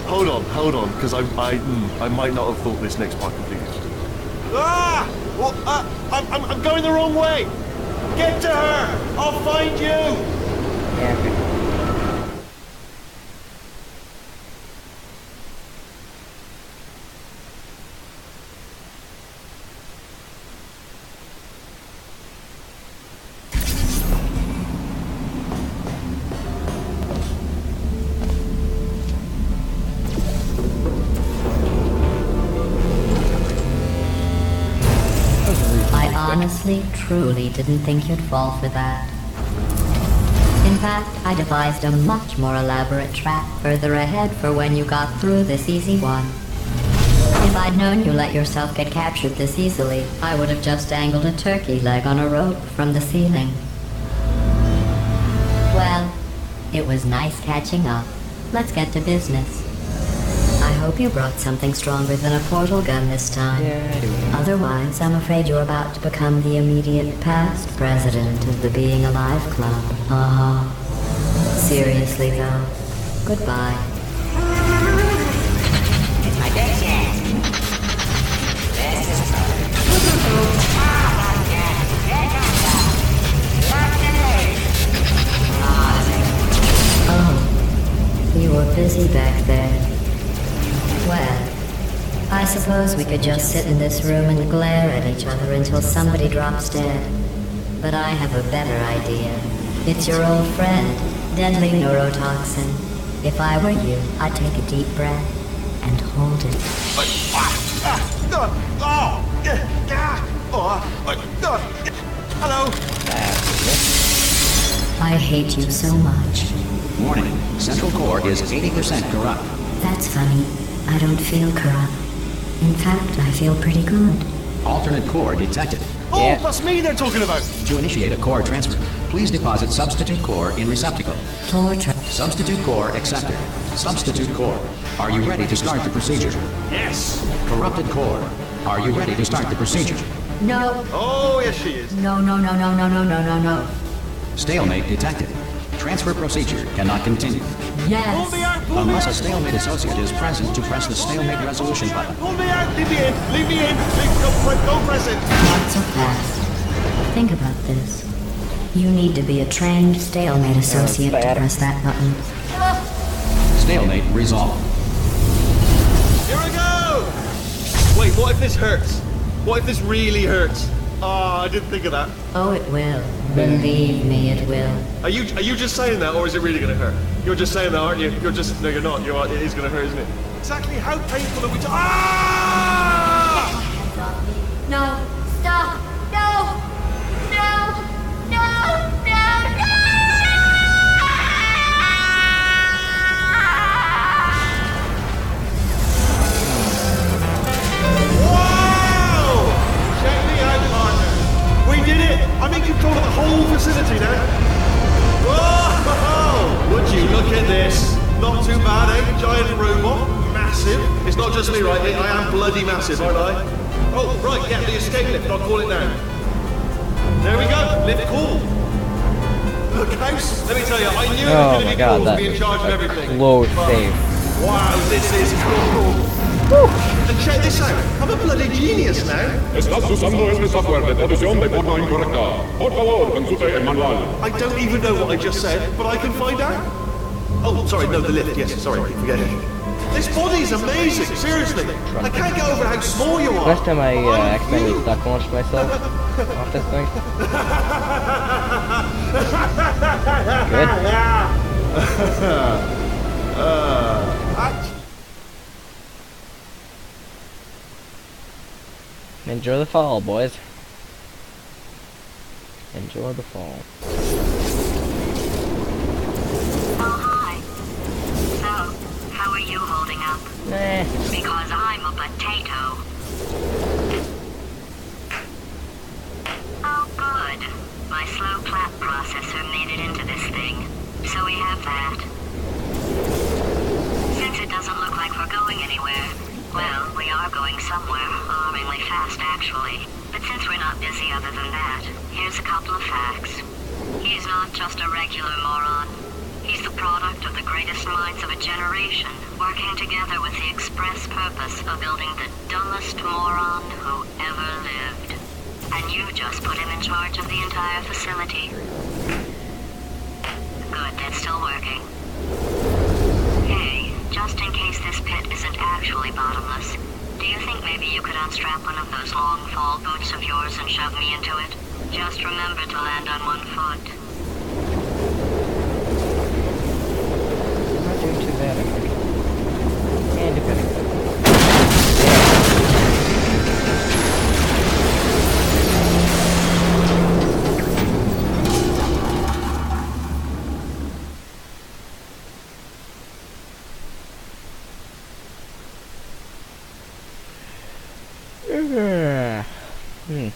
Hold on, because I might not have thought this next part completely. Ah! Well, I'm going the wrong way. Get to her. I'll find you. Yeah, okay. Honestly, truly didn't think you'd fall for that. In fact, I devised a much more elaborate trap further ahead for when you got through this easy one. If I'd known you let yourself get captured this easily, I would have just dangled a turkey leg on a rope from the ceiling. Well, it was nice catching up. Let's get to business. I hope you brought something stronger than a portal gun this time. Yeah, I do. Otherwise, I'm afraid you're about to become the immediate past president of the Being Alive Club. Seriously, though. Goodbye. It's my big chance. This is Oh, you were busy back there. Well, I suppose we could just sit in this room and glare at each other until somebody drops dead. But I have a better idea. It's your old friend, deadly neurotoxin. If I were you, I'd take a deep breath and hold it. God. Hello. I hate you so much. Warning, central core is 80% corrupt. That's funny. I don't feel corrupt. In fact, I feel pretty good. Alternate core detected. Oh, Yeah. that's me they're talking about. To initiate a core transfer, please deposit substitute core in receptacle. Torture. Substitute core accepted. Substitute core. Are you ready to start the procedure? Yes. Corrupted core. Are you ready to start the procedure? No. Oh, yes, she is. No, no, no, no, no, no, no, no, no. Stalemate detected. Transfer procedure cannot continue. Pull Yes. me out, pull me Unless out. a stalemate associate is present to press the stalemate resolution button. Pull me out, leave me in, leave me in. Don't press it. Not so fast. Think about this. You need to be a trained stalemate associate to bad. press that button. Stalemate resolved. Here I go. Wait, what if this hurts? What if this really hurts? Oh, I didn't think of that. Oh, it will. Believe me, it will. Are you just saying that, or is it really going to hurt? You're just saying that, aren't you? You're just no, you're not. It is going to hurt, isn't it? Exactly how painful are we? Ah! No. Stop. No. No. No. No. No. Wow! Check me out, partner. We did it. I'm in control of the whole facility now. Whoa! Would you look at this? Not too bad, eh? Giant robot, massive. It's not just me, right? I am bloody massive, aren't I? Oh, right, yeah, the escape lift. I'll call it now. There we go. Lift cool. Look, house. Let me tell you, I knew it was Oh going to my be god, cool to that be in is charge of a everything. close But- save. Wow, this is cool. And check this out. I'm a bloody genius now. Estás usando este software de traducción de forma incorrecta. Por favor, consulte el manual. I don't even know what I just said, but I can find out. Oh, sorry, no, the lift. Yes, sorry, forget it. This body's amazing, seriously. I can't get over how small you are. Last time I But I'm accidentally huge. duck launched myself off this thing. Enjoy the fall, boys. Enjoy the fall. Oh, hi. So, how are you holding up? Nah. Because I'm a potato. Oh, good. My slow clap processor made it into this thing. So we have that. Since it doesn't look like we're going anywhere, well, we are going somewhere, alarmingly fast actually. But since we're not busy other than that, here's a couple of facts. He's not just a regular moron. He's the product of the greatest minds of a generation, working together with the express purpose of building the dumbest moron who ever lived. And you just put him in charge of the entire facility. Good, that's still working. Hey, just in case this pit isn't actually bottomless, do you think maybe you could unstrap one of those long fall boots of yours and shove me into it? Just remember to land on one foot. Not doing too bad, I think. And depending. Hmm.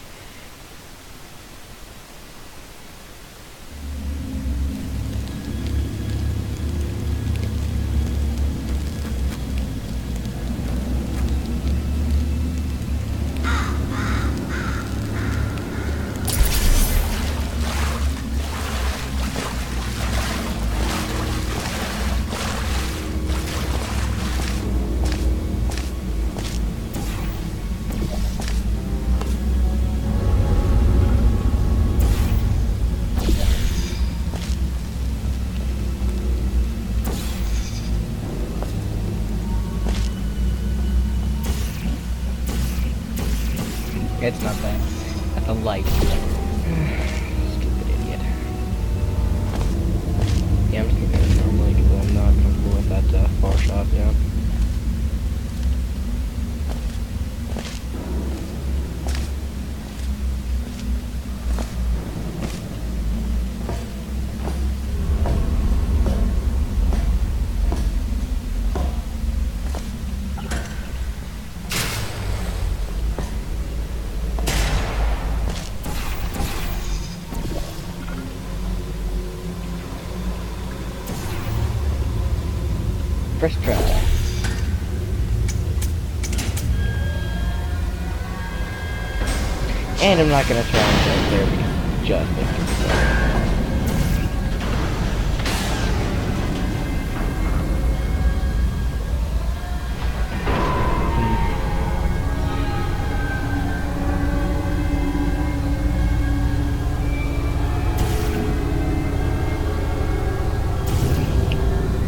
It's not that. That's a light. Stupid idiot. Yeah, I'm just gonna go normally because I'm not comfortable with that far shot, yeah. First try. And I'm not gonna try and go there because just make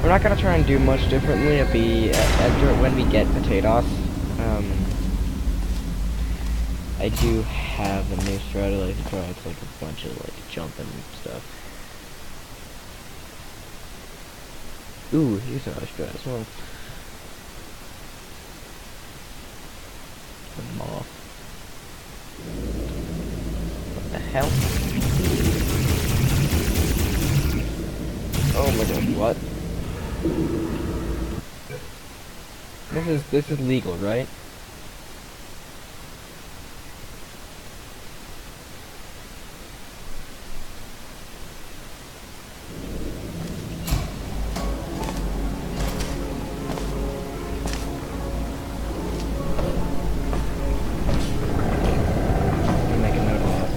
I'm not gonna try and do much differently after when we get potatoes. I do have a new strat I like to try. It's like a bunch of like jumping stuff. Ooh, here's another strat as well. The moth. What the hell? Oh my gosh, what? This is legal, right? Make a note of that.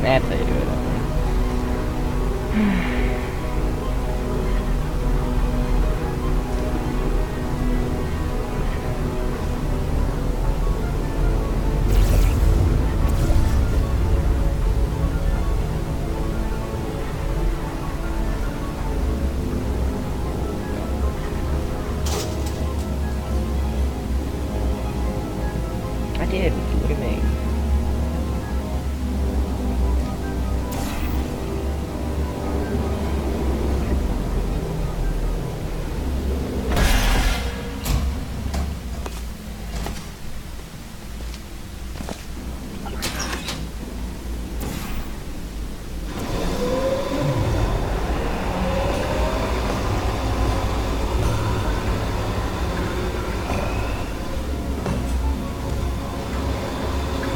That's how you do it. I did. Look at me.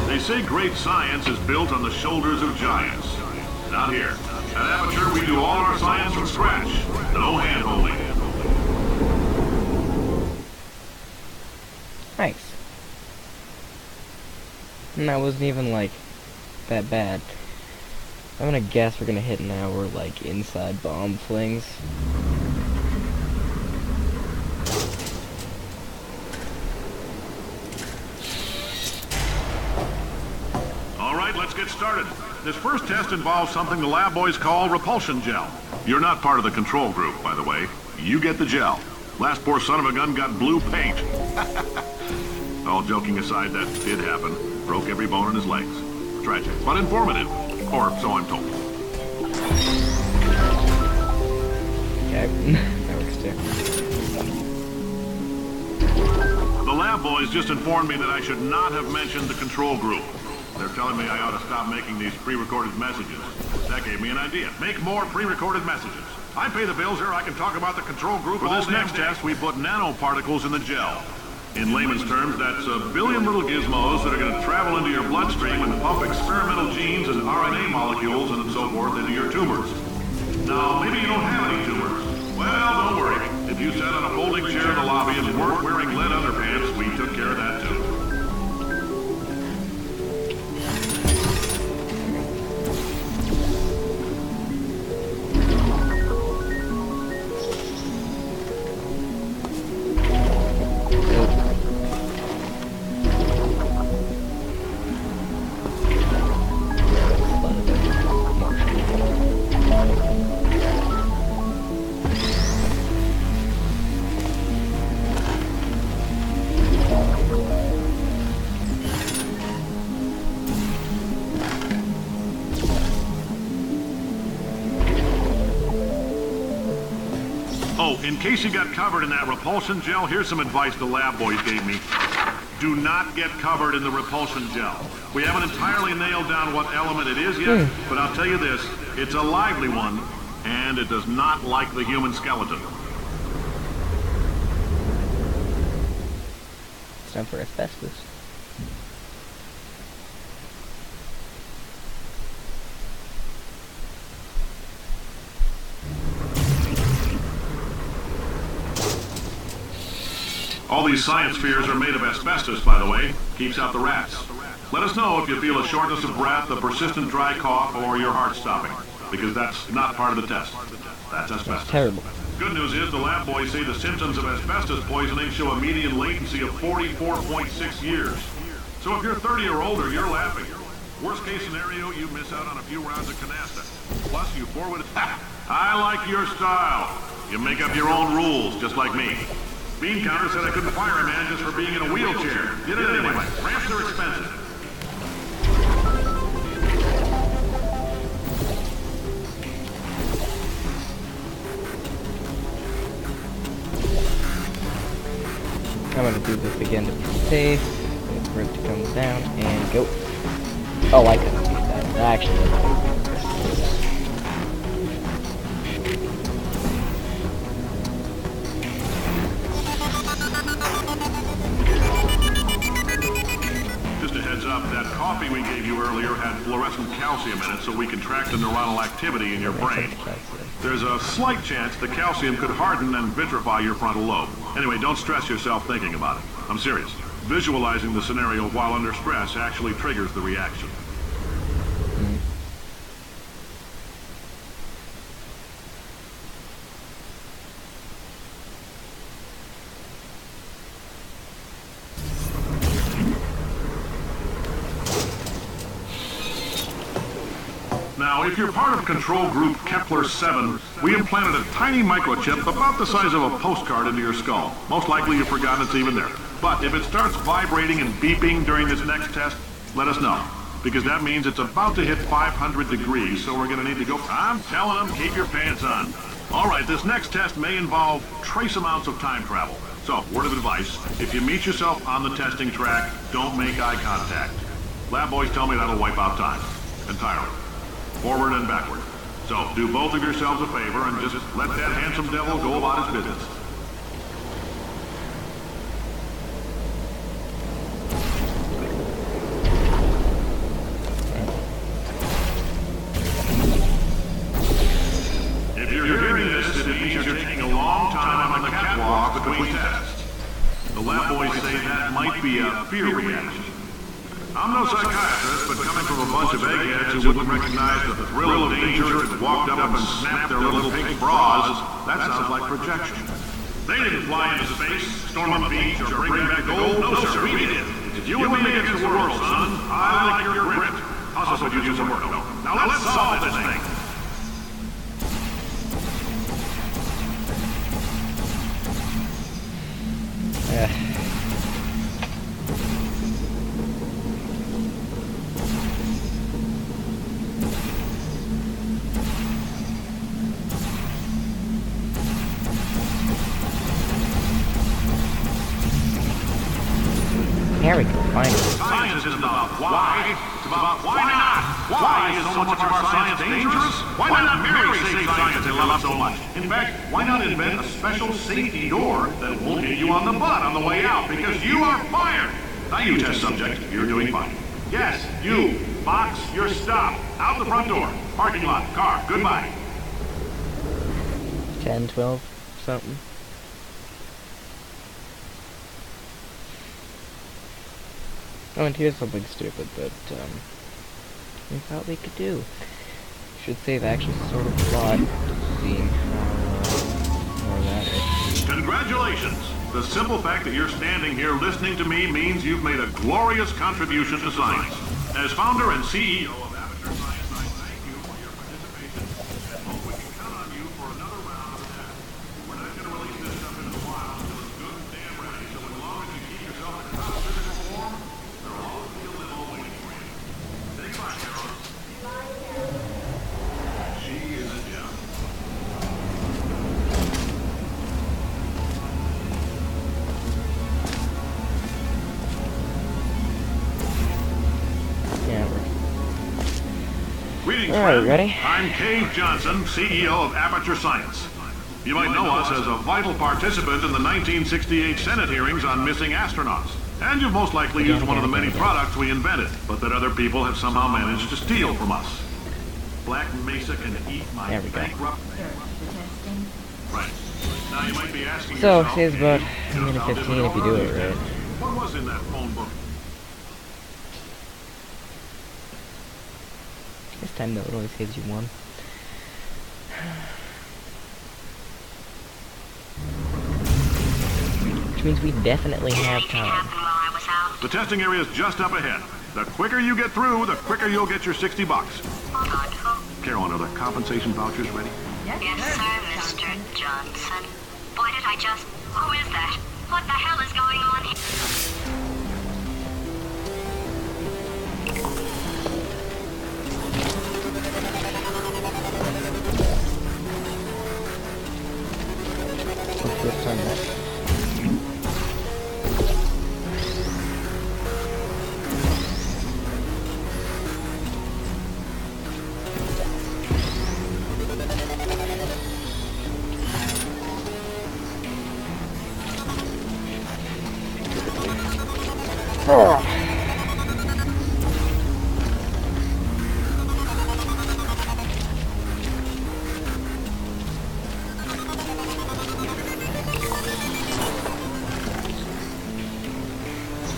They say great science is built on the shoulders of giants. Not here. At Aperture, we do all our science from scratch. No hand-holding. Nice. And that wasn't even, like, that bad. I'm gonna guess we're gonna hit an hour, like, inside bomb flings. All right, let's get started. This first test involves something the lab boys call repulsion gel. You're not part of the control group, by the way. You get the gel. Last poor son of a gun got blue paint. All joking aside, that did happen. Broke every bone in his legs. Tragic, but informative. Or so I'm told. Okay, that works too. The lab boys just informed me that I should not have mentioned the control group. They're telling me I ought to stop making these pre-recorded messages. That gave me an idea. Make more pre-recorded messages. I pay the bills here, I can talk about the control group. For this next test, we put nanoparticles in the gel. In layman's terms, that's a billion little gizmos that are going to travel into your bloodstream and pump experimental genes and RNA molecules and so forth into your tumors. Now, maybe you don't have any tumors. Well, don't worry. If you sat on a folding chair in the lobby and weren't wearing lead underpants, we took care of that too. Oh, in case you got covered in that repulsion gel, here's some advice the lab boys gave me. Do not get covered in the repulsion gel. We haven't entirely nailed down what element it is yet, but I'll tell you this, it's a lively one. And it does not like the human skeleton. It's time for asbestos. All these science spheres are made of asbestos, by the way. Keeps out the rats. Let us know if you feel a shortness of breath, a persistent dry cough, or your heart stopping. Because that's not part of the test. That's asbestos. That's terrible. Good news is the lab boys say the symptoms of asbestos poisoning show a median latency of 44.6 years. So if you're 30 or older, you're laughing. Worst case scenario, you miss out on a few rounds of canasta. Plus, you forward... I like your style. You make up your own rules, just like me. Bean Counter said I couldn't fire a man just for being in a wheelchair. Did it anyway. Ramps are expensive. I'm gonna do this again to be safe. Wait for it to come down and go. Oh, I couldn't see that. Actually, Just a heads up, that coffee we gave you earlier had fluorescent calcium in it so we can track the neuronal activity in your brain. There's a slight chance the calcium could harden and vitrify your frontal lobe. Anyway, don't stress yourself thinking about it. I'm serious. Visualizing the scenario while under stress actually triggers the reaction. Now, if you're part of Control Group Kepler-7, we implanted a tiny microchip about the size of a postcard into your skull. Most likely you've forgotten it's even there. But if it starts vibrating and beeping during this next test, let us know. Because that means it's about to hit 500 degrees, so we're going to need to go... I'm telling them, keep your pants on. All right, this next test may involve trace amounts of time travel. So, word of advice, if you meet yourself on the testing track, don't make eye contact. Lab boys tell me that'll wipe out time. Entirely. Forward and backward. So, do both of yourselves a favor and just let that handsome devil go about his business. If you're hearing this, it means you're taking a long time on the catwalk between tests. The lab boys say that might be a fear reaction. I'm no psychiatrist, but coming from a bunch of eggheads who wouldn't recognize the thrill of danger and walked up and snapped their little pink bras, that sounds like projection. They didn't fly into space, storm a beach, or bring back gold. No, sir, we did. It's you and me against the world, son. I like your grit. I'll also do some work. Now let's solve this thing. There we go, finally. Science isn't about why, it's about why not. Why is so much of our science dangerous? Why not marry safe science they love so much? In fact, why not invent a special safety door that won't hit you on the butt on the way out because you are fired? Now you test subject, you're doing fine. Yes, you, Fox, you're stopped. Out the front door. Parking lot, car, goodbye. 10, 12, something. Oh, and here's something stupid that, we thought we could do. Should save actually sort of plot to see how more that is. Congratulations! The simple fact that you're standing here listening to me means you've made a glorious contribution to science. As founder and CEO of Amateur Science, I thank you for your participation. Hope we can count on you for another round of tests. We're not going to release this stuff into the wild until it's good and damn ready, so as long as you keep yourself in top physical form, there will always be a little waiting for you. Say goodbye, Carol. She is a gem. Yeah, friend. ready? I'm Cave Johnson, CEO of Aperture Science. You might know us as a vital participant in the 1968 Senate hearings on missing astronauts. And you've most likely used one of the many products we invented, but that other people have somehow managed to steal from us. Black Mesa can eat my There we go. bankrupt... Right. Now you might be asking So, yourself, saves about "Hey, a minute how did 15 if you all do run it these right. days?" What was in that phone book? This time though, it only saves you one. Which means we definitely have Anything time. happened while I was out? The testing area is just up ahead. The quicker you get through, the quicker you'll get your $60. Thoughtful. Carolyn, are the compensation vouchers ready? Yes, sir, Mr. Johnson. Boy, did I just... Who is that? What the hell is going on here? First time back.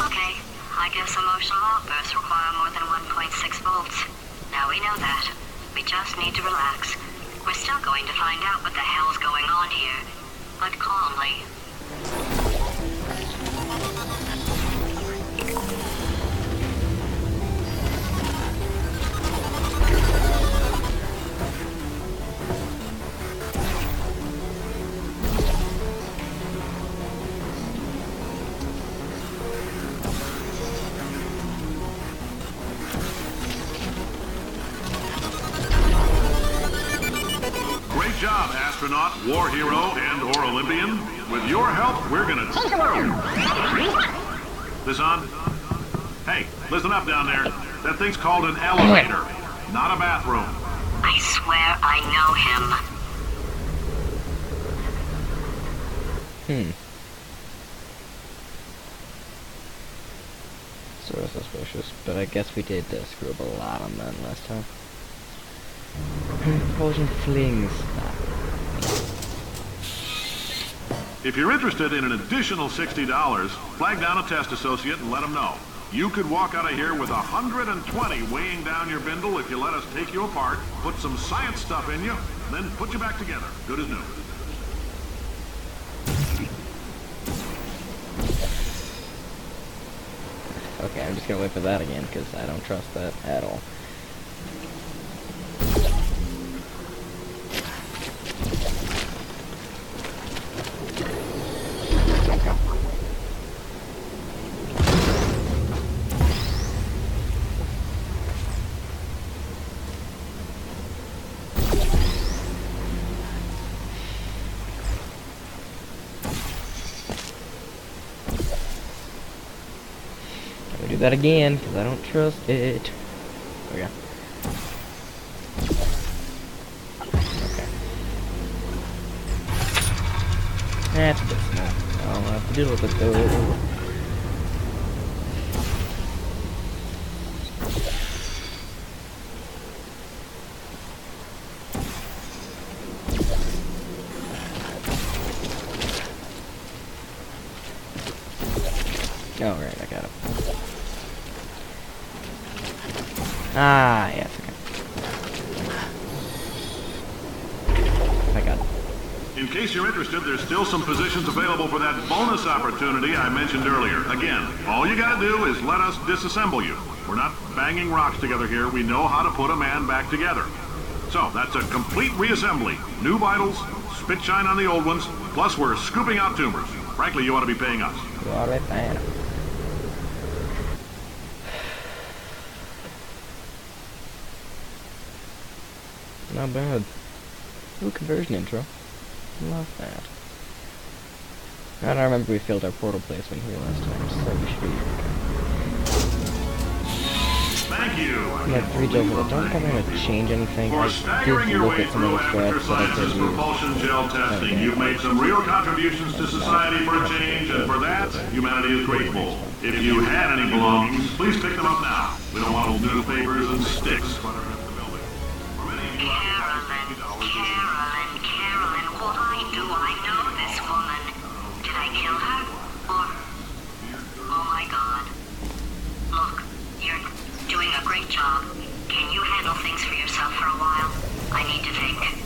Okay, I guess emotional outbursts require more than 1.6 volts. Now we know that. We just need to relax. We're still going to find out what the hell's going on here, but calmly. Great job, astronaut, war hero, and/or Olympian. With your help, we're gonna... This on? Hey, listen up down there. That thing's called an elevator, not a bathroom. I swear I know him. Sort of suspicious, but I guess we did screw up a lot on that last time. Propulsion flings. If you're interested in an additional $60, flag down a test associate and let them know. You could walk out of here with 120 weighing down your bindle if you let us take you apart, put some science stuff in you, then put you back together. Good as new. Okay, I'm just gonna wait for that again, because I don't trust that at all. I'll do that again, because I don't trust it. Okay. Okay. That's a bit small. I'll have to deal with it though. Oh, right, I got it. Ah, yes, okay. I got it. In case you're interested, there's still some positions available for that bonus opportunity I mentioned earlier. Again, all you gotta do is let us disassemble you. We're not banging rocks together here. We know how to put a man back together. So, that's a complete reassembly. New vitals, spit shine on the old ones, plus we're scooping out tumors. Frankly, you ought to be paying us. All right, man. Not bad. Ooh, conversion intro. Love that. And I remember we failed our portal placement here last time, so we should be okay. Thank you. I have 3 gels, but I don't think I'm going to change anything. For I staggering did your look way at some through of the Amateur strats that I could Sciences use. propulsion gel testing, Okay. you've made some real contributions to society for a change, and for that, humanity is grateful. If you had any belongings, please pick them up now. We don't want old newspapers and sticks cluttering up the building. For many of you, Carolyn, why do I know this woman? Did I kill her? Or... Oh my god. Look, you're doing a great job. Can you handle things for yourself for a while? I need to think.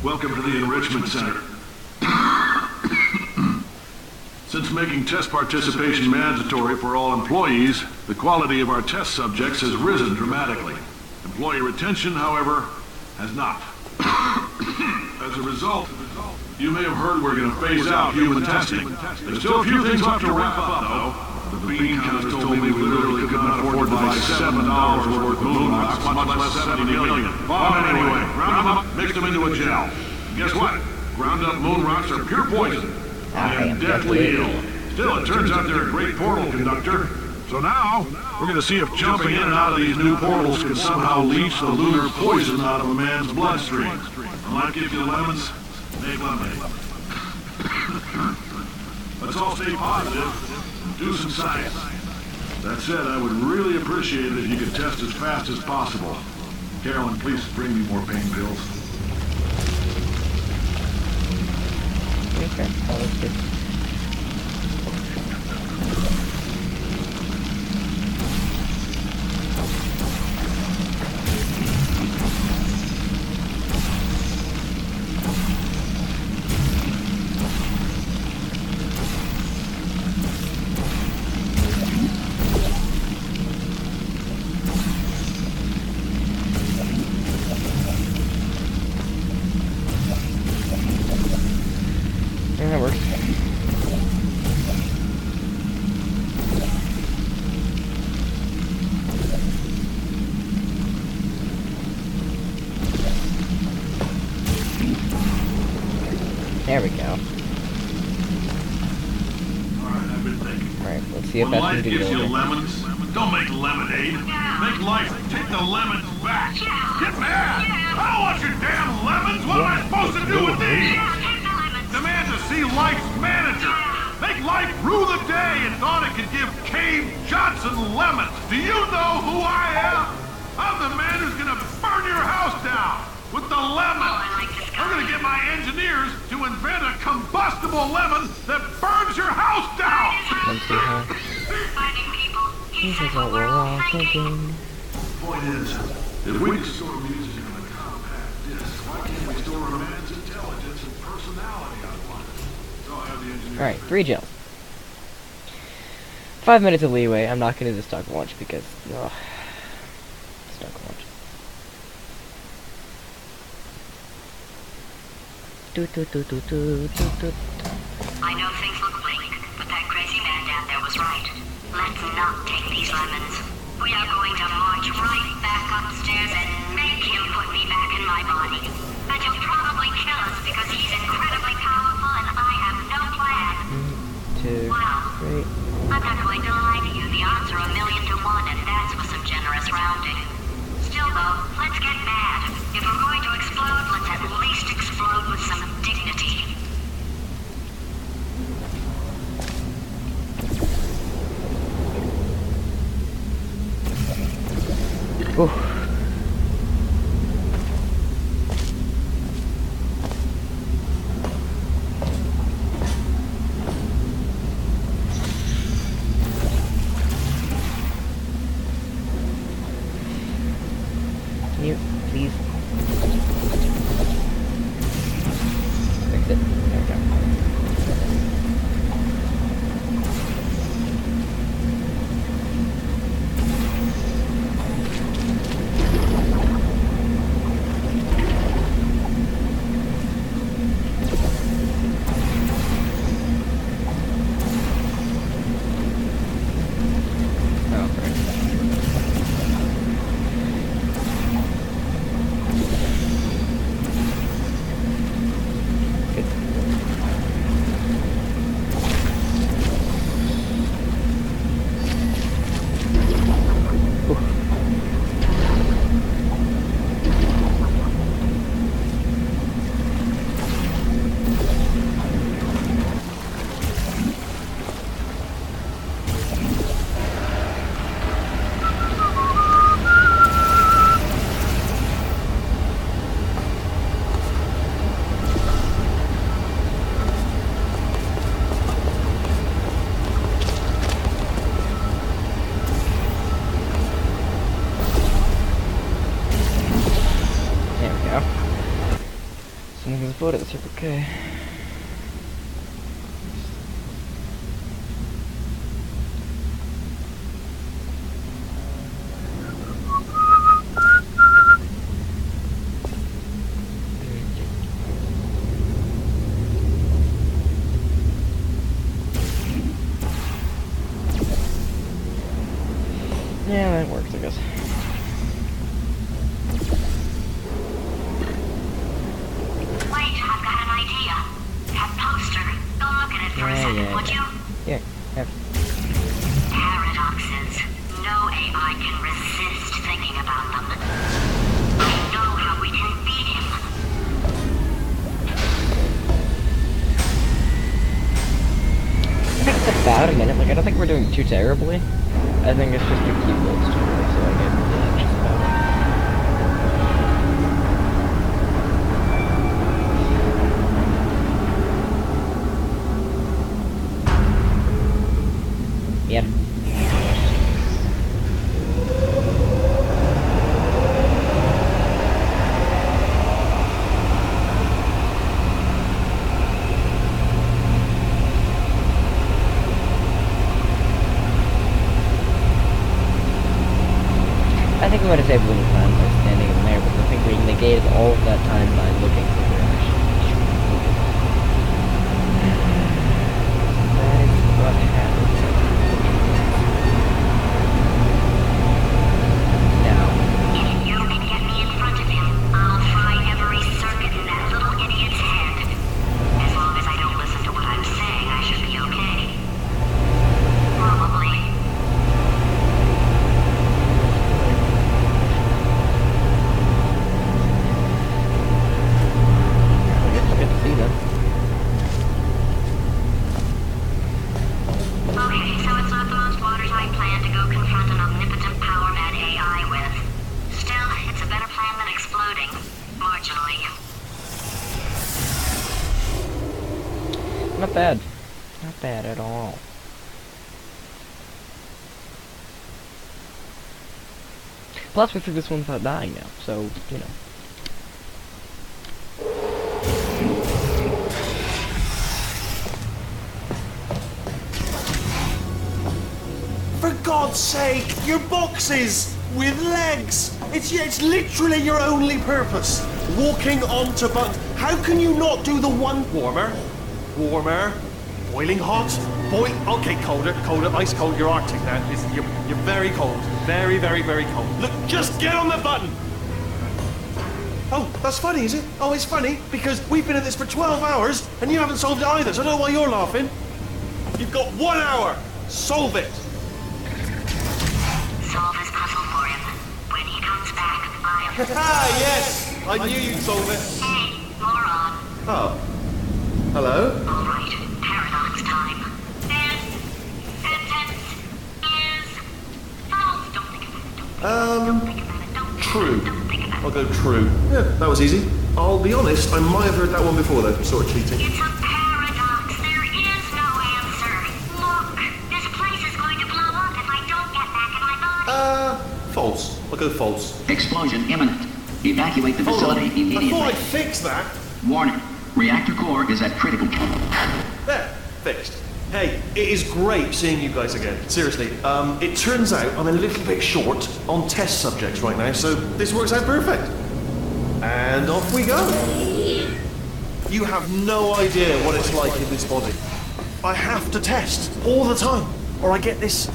Welcome to the Enrichment Center. Since making test participation mandatory for all employees, the quality of our test subjects has risen dramatically. Employee retention, however, has not. As a result, you may have heard we're going to phase out human testing. There's still a few things left to wrap up, though. The bean counters told me we literally could not afford to buy $7 worth of moon rocks, much less 70 million. But anyway, ground them up, mix them into a gel. Guess what? Ground up moon rocks are pure poison. I am deathly ill. Still, it turns out they're a great portal conductor. So now, we're going to see if jumping in and out of these new portals can somehow leach the lunar poison out of a man's bloodstream. I might give you lemons, make lemonade. Let's all stay positive and do some science. That said, I would really appreciate it if you could test as fast as possible. Carolyn, please bring me more pain pills. Okay, that's good. Yeah, that works. There we go. Alright, I've been thinking. Alright, let's see if When that life can do gives you it. lemons, don't make lemonade. Make life take the lemons back. Get mad! I don't want your damn lemons! What am I supposed to do with these? Demand to see life's manager. Make life rue the day and thought it could give Cave Johnson lemons. Do you know who I am? I'm the man who's gonna burn your house down with the lemon. I'm gonna get my engineers to invent a combustible lemon that burns your house down. Let's see how. Finding people. He This said is what we're all thinking. Point is, if we can store music on a compact disc, why can't we store a man's intelligence and personality on one? So I have the engineers. Alright, 3 gels. 5 minutes of leeway. I'm not gonna do the stock launch because stock launch. I know things look bleak, but that crazy man down there was right. Let's not take these lemons. We are going to march right back upstairs and make him put me back in my body. And he'll probably kill us because he's incredibly powerful and I have no plan. 2, Well, 3. I'm not going to lie to you. The odds are 1,000,000 to 1, and that's with some generous rounding. Still, though, let's get mad. If we're going to explode, let's at least explode with some dignity. Ooh. Can you please fix it? There we go. let's see if okay. Yeah, that works, I guess. Wait, I've got an idea. That poster. Go look at it for a second, would you? Yeah, yeah. Paradoxes. No AI can resist thinking about them. I know how we can beat him. I think it's about a minute. Like, I don't think we're doing too terribly. I think it's just the keyboards too early, so I get really anxious about it. Yep. I think we might have saved a little time by standing in there, but I think we negated all of that time by looking for direction. That is what happens. Now. If you can get me in front of him, I'll fry every circuit in that little idiot's head. As long as I don't listen to what I'm saying, I should be okay. Probably. Okay, so it's not the most watertight plan to go confront an omnipotent power-mad AI with. Still, it's a better plan than exploding. Marginally. Not bad. Not bad at all. Plus, we threw this one without dying now, so, you know. For God's sake, your boxes with legs. It's literally your only purpose. Walking onto buttons. How can you not do the one warmer? Warmer. Boiling hot. Okay, colder, ice cold. You're Arctic now. You're very cold. Very, very, very cold. Look, just get on the button. Oh, that's funny, is it? Oh, it's funny because we've been at this for 12 hours and you haven't solved it either. So I don't know why you're laughing. You've got 1 hour. Solve it. Solve his puzzle for him. When he comes back, I'll... Ah, yes! I knew you'd solve it. Hey, moron. Oh. Hello? All right, paradox time. This sentence is false. Don't think about it. Don't think about it. Don't True. think about it. I'll go true. Yeah, that was easy. I'll be honest, I might have heard that one before though, sort of cheating. It's a paradox. There is no answer. Look, this place is going to blow up if I don't get back in my body. False. I'll go false. Explosion imminent. Evacuate the Hold on. facility I immediately. thought I'd fix that. Warning. Reactor core is at critical. There. Fixed. Hey, it is great seeing you guys again. Seriously. It turns out I'm a little bit short on test subjects right now, so this works out perfect. And off we go. You have no idea what it's like in this body. I have to test all the time, or I get this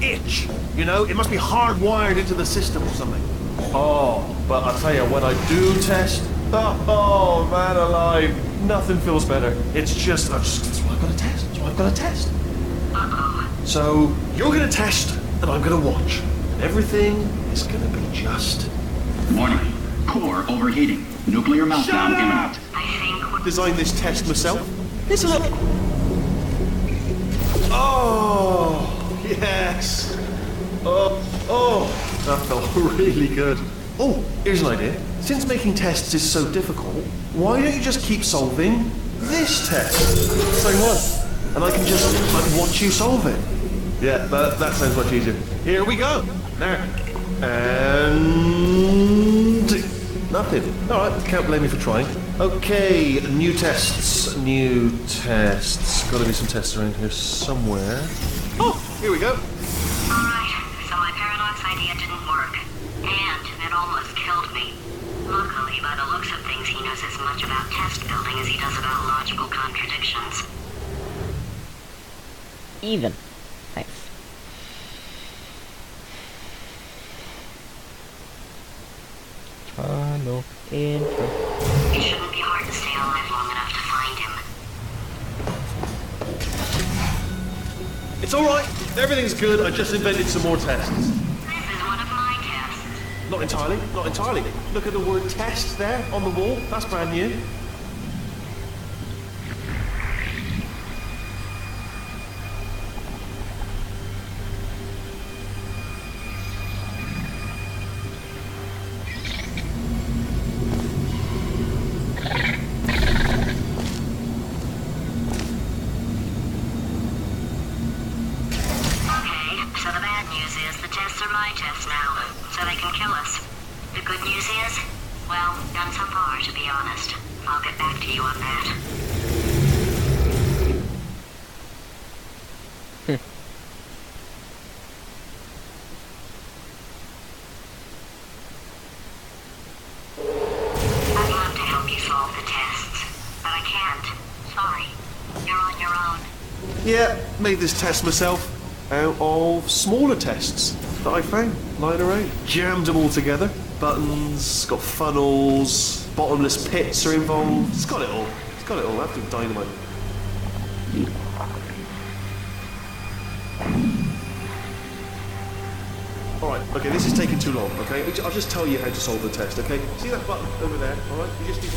itch. You know, it must be hardwired into the system or something. Oh, but I tell you, when I do test, oh man alive, nothing feels better. It's just, that's why I've got to test. That's why I've got to test. So you're gonna test, and I'm gonna watch. Everything is gonna be just. Warning. Core overheating. Nuclear meltdown Shut up! imminent. I think Designed this test myself. Here's a look. Oh, yes. Oh, that felt really good. Oh, here's an idea. Since making tests is so difficult, why don't you just keep solving this test? Same one. And I can just watch you solve it. Yeah, that sounds much easier. Here we go. There. And... Nothing. Alright, can't blame me for trying. Okay, new tests. New tests. Gotta be some tests around here somewhere. Oh, here we go. Alright, so my paradox idea didn't work. And it almost killed me. Luckily, by the looks of things, he knows as much about test building as he does about logical contradictions. Even. Nice. Tunnel intro. It shouldn't be hard to stay alive long enough to find him. It's alright. Everything's good. I just invented some more tests. This is one of my tests. Not entirely. Not entirely. Look at the word test there on the wall. That's brand new. Yeah, made this test myself out of smaller tests that I found lying around. Jammed them all together. Buttons, got funnels, bottomless pits are involved. It's got it all. It's got it all. After dynamite. Alright, okay, this is taking too long, okay? I'll just tell you how to solve the test, okay? See that button over there, alright? You just need to...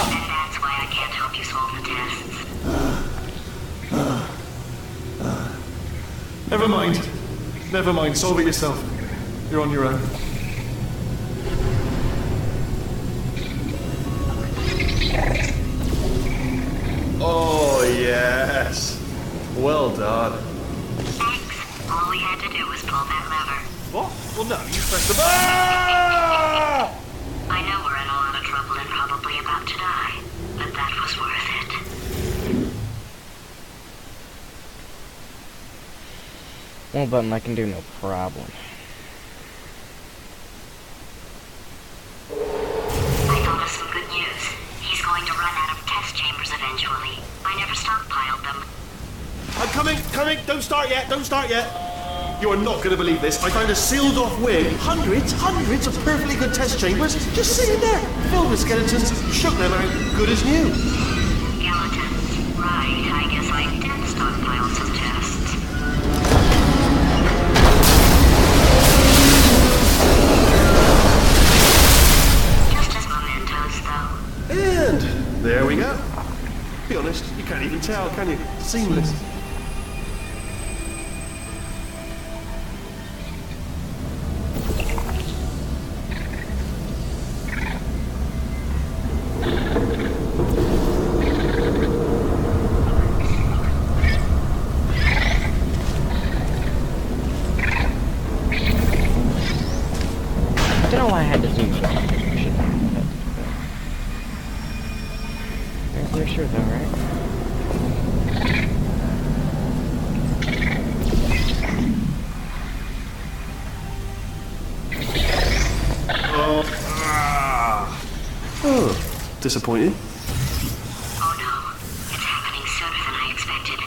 And that's why I can't help you solve the tests. Never mind. Never mind. Solve it yourself. You're on your own. Oh, yes. Well done. Thanks. All we had to do was pull that lever. What? Well, no. You pressed the button. I know we're in a lot of trouble and probably about to die, but that was worth it. Well, button I can do, no problem. I thought of some good news. He's going to run out of test chambers eventually. I never stockpiled them. I'm coming. Don't start yet. You are not going to believe this. I found a sealed off wing. Hundreds of perfectly good test chambers just sitting there, filled with skeletons. Shook them out, good as new. Skeletons. Right, I guess I did stockpile some tests. Just as mementos, though. And there we go. Be honest, you can't even tell, can you? Seamless. I don't know why I had to zoom in. You're sure though, right? Oh, disappointing. Oh no, it's happening sooner than I expected.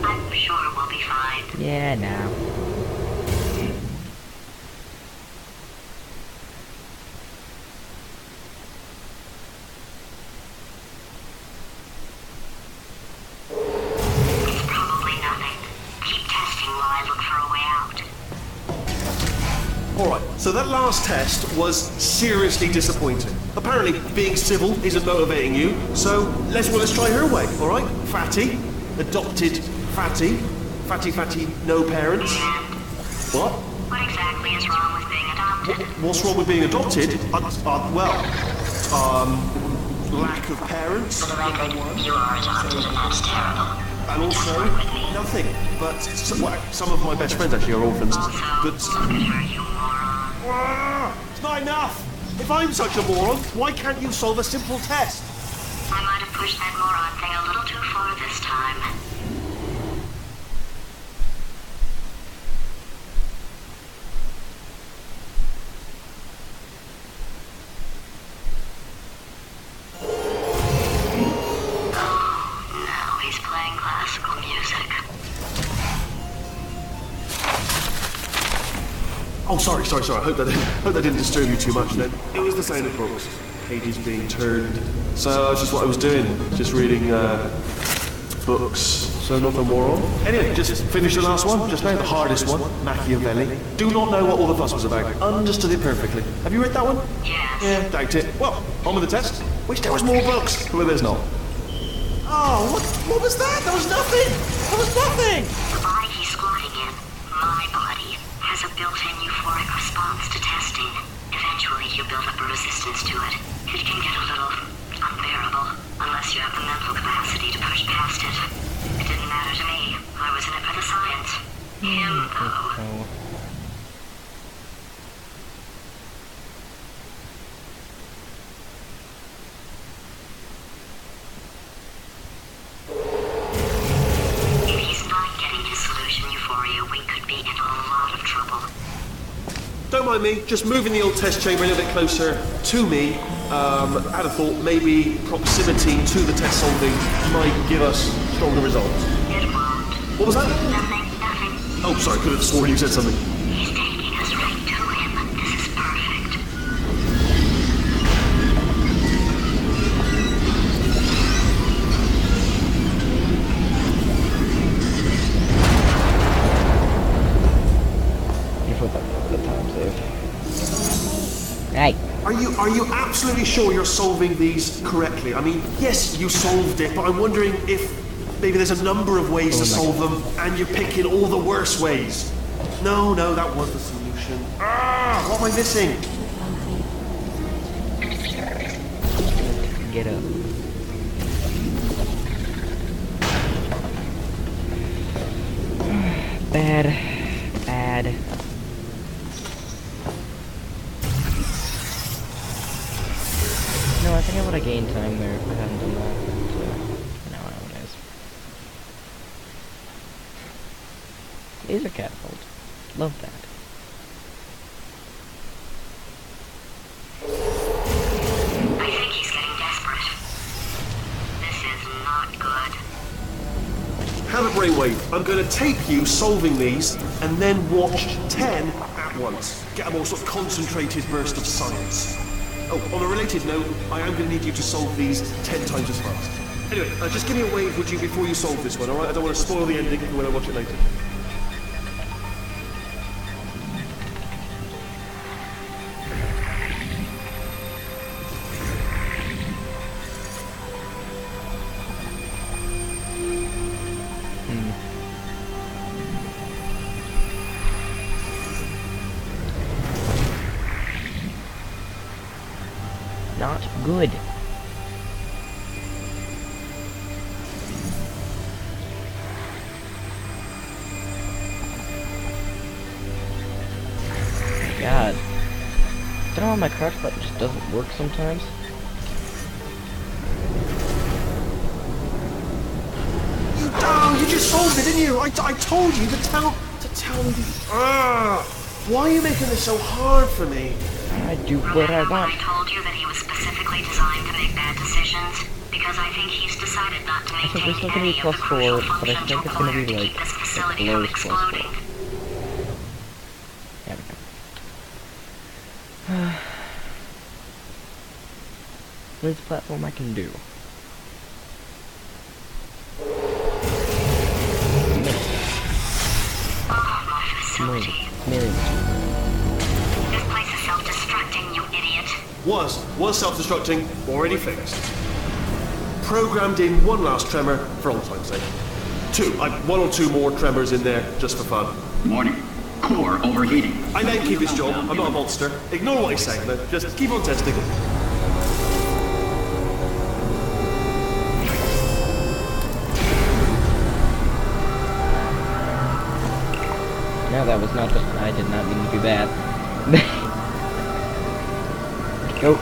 I'm sure we'll be fine. Yeah, now. It's probably nothing. Keep testing while I look for a way out. Alright, so that last test was seriously disappointing. Apparently, being civil isn't motivating you, so let's try her way, alright? Fatty, adopted Fatty, no parents. What? What exactly is wrong with being adopted? What's wrong with being adopted? Lack of parents. For the record, you are adopted and that's terrible. And also, nothing. But some of my best friends actually are orphans. Also, But look at her, you moron. It's not enough! If I'm such a moron, why can't you solve a simple test? I might have pushed that moron thing a little too far this time. Oh, now he's playing classical music. Oh, sorry. I hope that didn't disturb you too much then. It was the sound of books. Pages being turned. So that's just what I was doing. Just reading, books. So nothing more on. Anyway, just finished the last one. Just now, the hardest one. Machiavelli. Do not know what all the fuss was about. Understood it perfectly. Have you read that one? Yes. Yeah, doubt it. Well, on with the test. Wish there was more books. Well, there's not. Oh, what was that? There was nothing! There was nothing! The body he's squatting in, my body, has a built-in euphoric response to testing. Eventually, you build up a resistance to it. It can get a little unbearable, unless you have the mental capacity to push past it. It didn't matter to me. I was in it for the science. Him, though. If he's not getting his solution euphoria, we could be in a lot of trouble. Don't mind me, just moving the old test chamber a little bit closer to me. Had a thought maybe proximity to the test solving might give us stronger results. It won't. What was that? Nothing. Oh, sorry, could have sworn you said something. He's taking us right to him. This is perfect. You put that the time save. Hey. Are you absolutely sure you're solving these correctly? I mean, yes, you solved it, but I'm wondering if maybe there's a number of ways to solve them, and you're picking all the worst ways. No, that was the solution. What am I missing? Get up. Bad. No, I think I would have gained time there if I hadn't done that. But, no, nowadays. Laser catapult. Love that. I think he's getting desperate. This is not good. Have a brainwave. I'm going to tape you solving these, and then watch 10 at once. Get a more sort of concentrated burst of science. Oh, on a related note, I am going to need you to solve these 10 times as fast. Anyway, just give me a wave, would you, before you solve this one, alright? I don't want to spoil the ending when I watch it later. Not good. God. I don't know why my crouch button just doesn't work sometimes. You just solved it, didn't you? I told you to tell me. Why are you making this so hard for me? I do what I want. I told you that he was specifically designed to make bad decisions? Because I think he's decided not to I think maintain this one's gonna be any of the crucial +4, but I functions think it's gonna required be to like keep this the facility from lowest exploding. There we go. What's the platform I can do? Oh, my facility. Millions. This place is self-destructing, you idiot. Was self-destructing, already fixed. Programmed in one last tremor for old time's sake. One or two more tremors in there just for fun. Warning. Core overheating. I let him keep his job. I'm not a monster. Ignore what he's saying, though. Just keep on testing. No, that was not. I did not mean to do that. Go.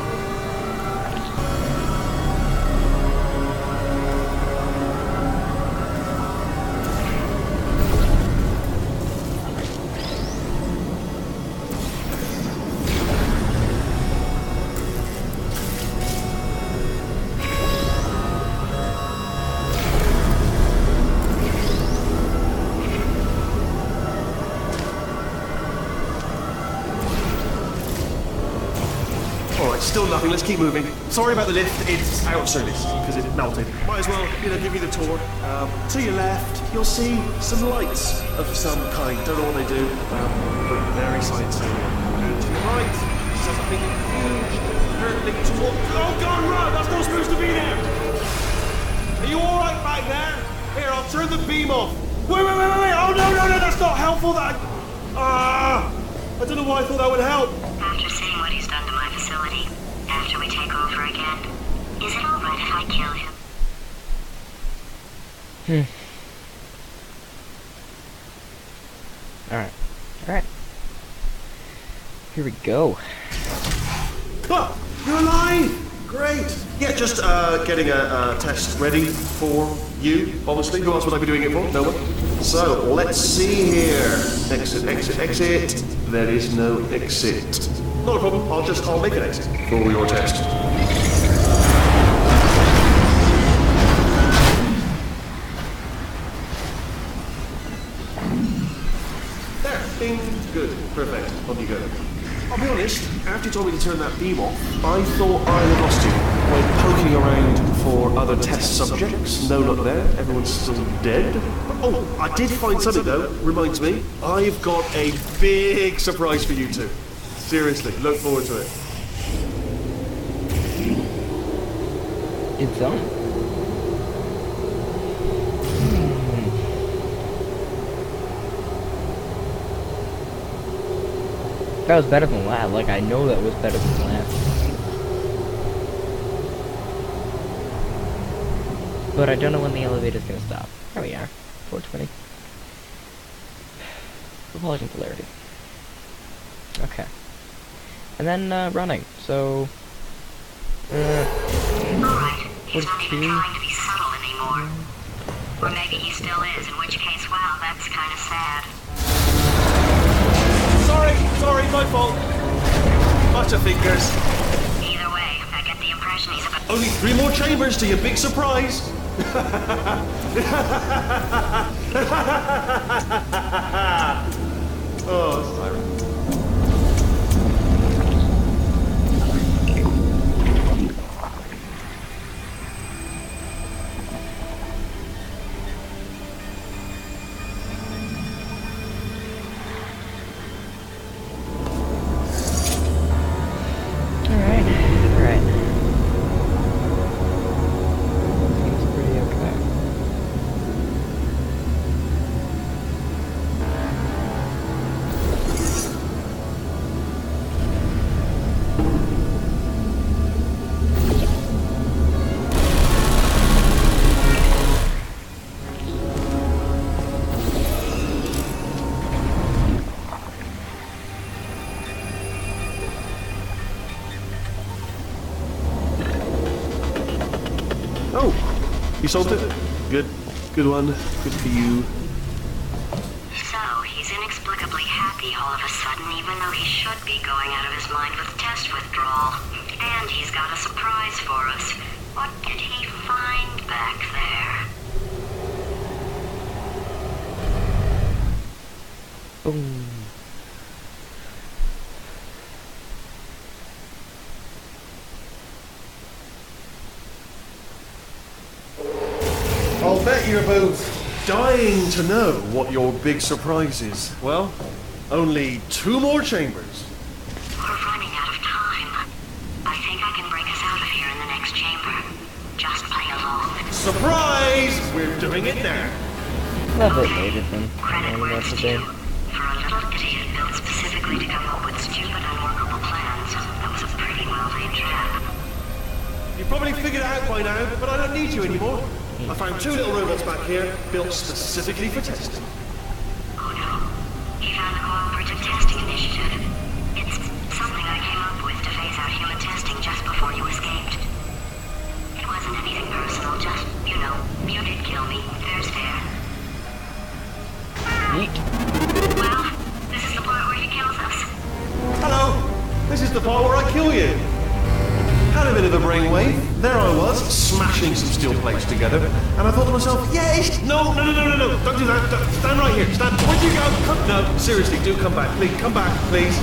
Alright, still nothing, let's keep moving. Sorry about the lift, it's out of service, because it melted. Might as well, give you the tour. To your left, you'll see some lights of some kind. Don't know what they do, but very sightseeing. And to your right, something huge, hurtling towards... Oh God, run! That's not supposed to be there! Are you alright back there? Here, I'll turn the beam off. Wait! Oh no, that's not helpful, that... I don't know why I thought that would help. After seeing what he's done to my facility, after we take over again, is it alright if I kill him? Alright. Here we go. Oh, you're alive! Great! Yeah, just getting a test ready for you, obviously. Who else would I be doing it for? No one? So, let's see here. Exit. There is no exit. Not a problem, I'll make an exit for your test. There, bing, good, perfect, on you go. I'll be honest, after you told me to turn that beam off, I thought I had lost you. Went poking around for other test subjects. No luck there, everyone's still dead. Oh, I did find something though, reminds me. I've got a big surprise for you two. Seriously, look forward to it. It's on. That was better than last. Like, I know that was better than last. But I don't know when the elevator's gonna stop. There we are. 420. Propulsion polarity. Okay. And then, running. So... Alright, he's not even 42. trying to be subtle anymore. Or maybe he still is, in which case, wow, that's kind of sad. Sorry, my fault. Butterfingers. Either way, I get the impression he's about... Only 3 more chambers to your big surprise. Oh, Siren. Alright. Seems pretty okay. Oh, you solved it? Good one. Good for you. So, he's inexplicably happy all of a sudden, even though he should be going out of his mind with test withdrawal. And he's got a surprise for us. What did he find back there? Boom. I'll bet you're both dying to know what your big surprise is. Well, only 2 more chambers. We're running out of time. I think I can break us out of here in the next chamber. Just play along. Surprise! We're doing it now. Love it, ladies and Credit where it's today. due. For a little idiot built specifically to come up with stupid, unworkable plans, that was a pretty well-laid trap. You probably figured it out by now, but I don't need you anymore. I found 2 little robots back here, built specifically for testing. Oh no. He found the Cooperative Testing Initiative. It's Something I came up with to phase out human testing just before you escaped. It wasn't anything personal, just, you did kill me. There's fair. Neat. Well, this is the part where he kills us. Hello! This is the part where I kill you. Had a bit of a brainwave. There I was, smashing some steel plates together, and I thought to myself, yes! No, don't do that. Stand right here. Stand. Where'd you go? No, seriously, do come back. Please, come back, please.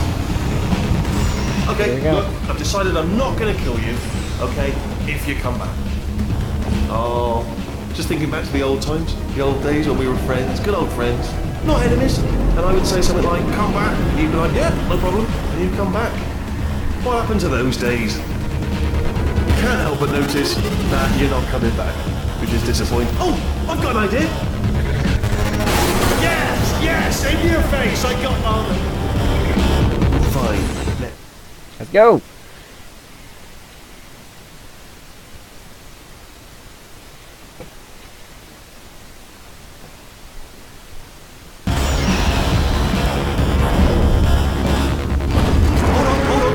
Okay, look, I've decided I'm not going to kill you, okay, if you come back. Oh, just thinking back to the old times, the old days when we were friends, good old friends, not enemies. And I would say something like, come back, and you'd be like, yeah, no problem, and you'd come back. What happened to those days? Can't help but notice that you're not coming back, which is disappointing. Oh, I've got an idea. Yes, in your face, I got on. Fine. Let's go.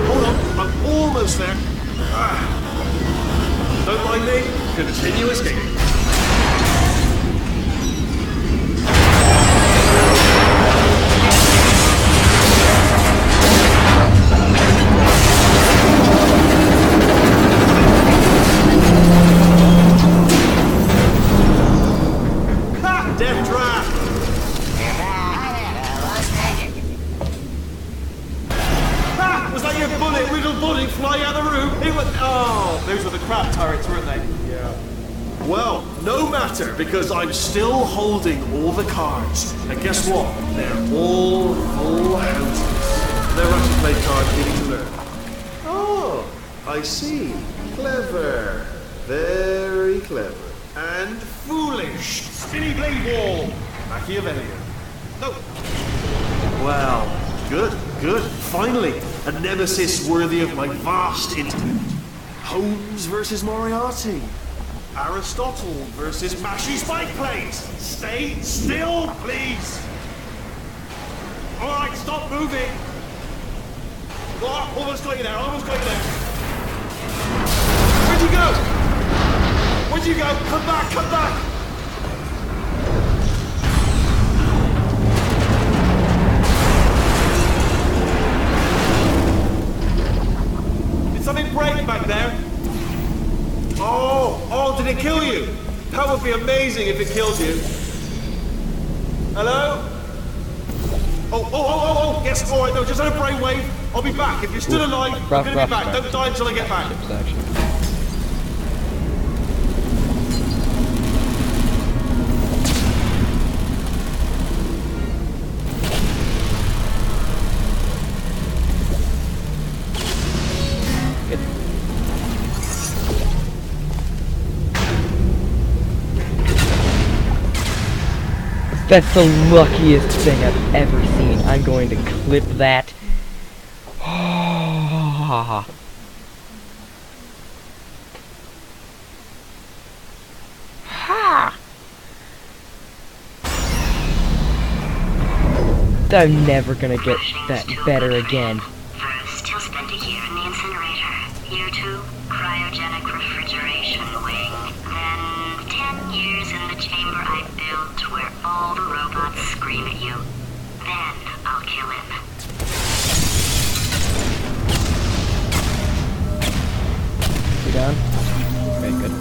Hold on. I'm almost there. Don't mind me. Continue escaping. Ha! Death trap! Ha! Was that your bullet, riddled bullet flying out of the room? It was... Oh, those were the crab turrets, weren't they? Yeah. Well, no matter, because I'm still holding all the cards. And guess what? They're all full houses. They're Russian play cards needing to learn. Oh, I see. Clever. Very clever. And foolish. Spinny blade wall. Machiavellian. No. Well, good. Finally, a nemesis worthy of my vast intellect. Holmes versus Moriarty. Aristotle versus Mashy Spike Plates. Stay still, please. All right, stop moving. Oh, almost got you there. Where'd you go? Come back. Did something break back there? Oh, did it kill you? That would be amazing if it killed you. Hello? Oh, yes, all right, no, just had a brainwave. I'll be back. If you're still alive, I'm gonna be back. Don't die until I get back. That's the luckiest thing I've ever seen. I'm going to clip that. I'm never gonna get that better again. First, he'll spend a year in the incinerator. Year 2, cryogenic refrigeration wing. Then 10 years in the chamber I built where all the robots scream at you. Then I'll kill him. You done? Okay, good.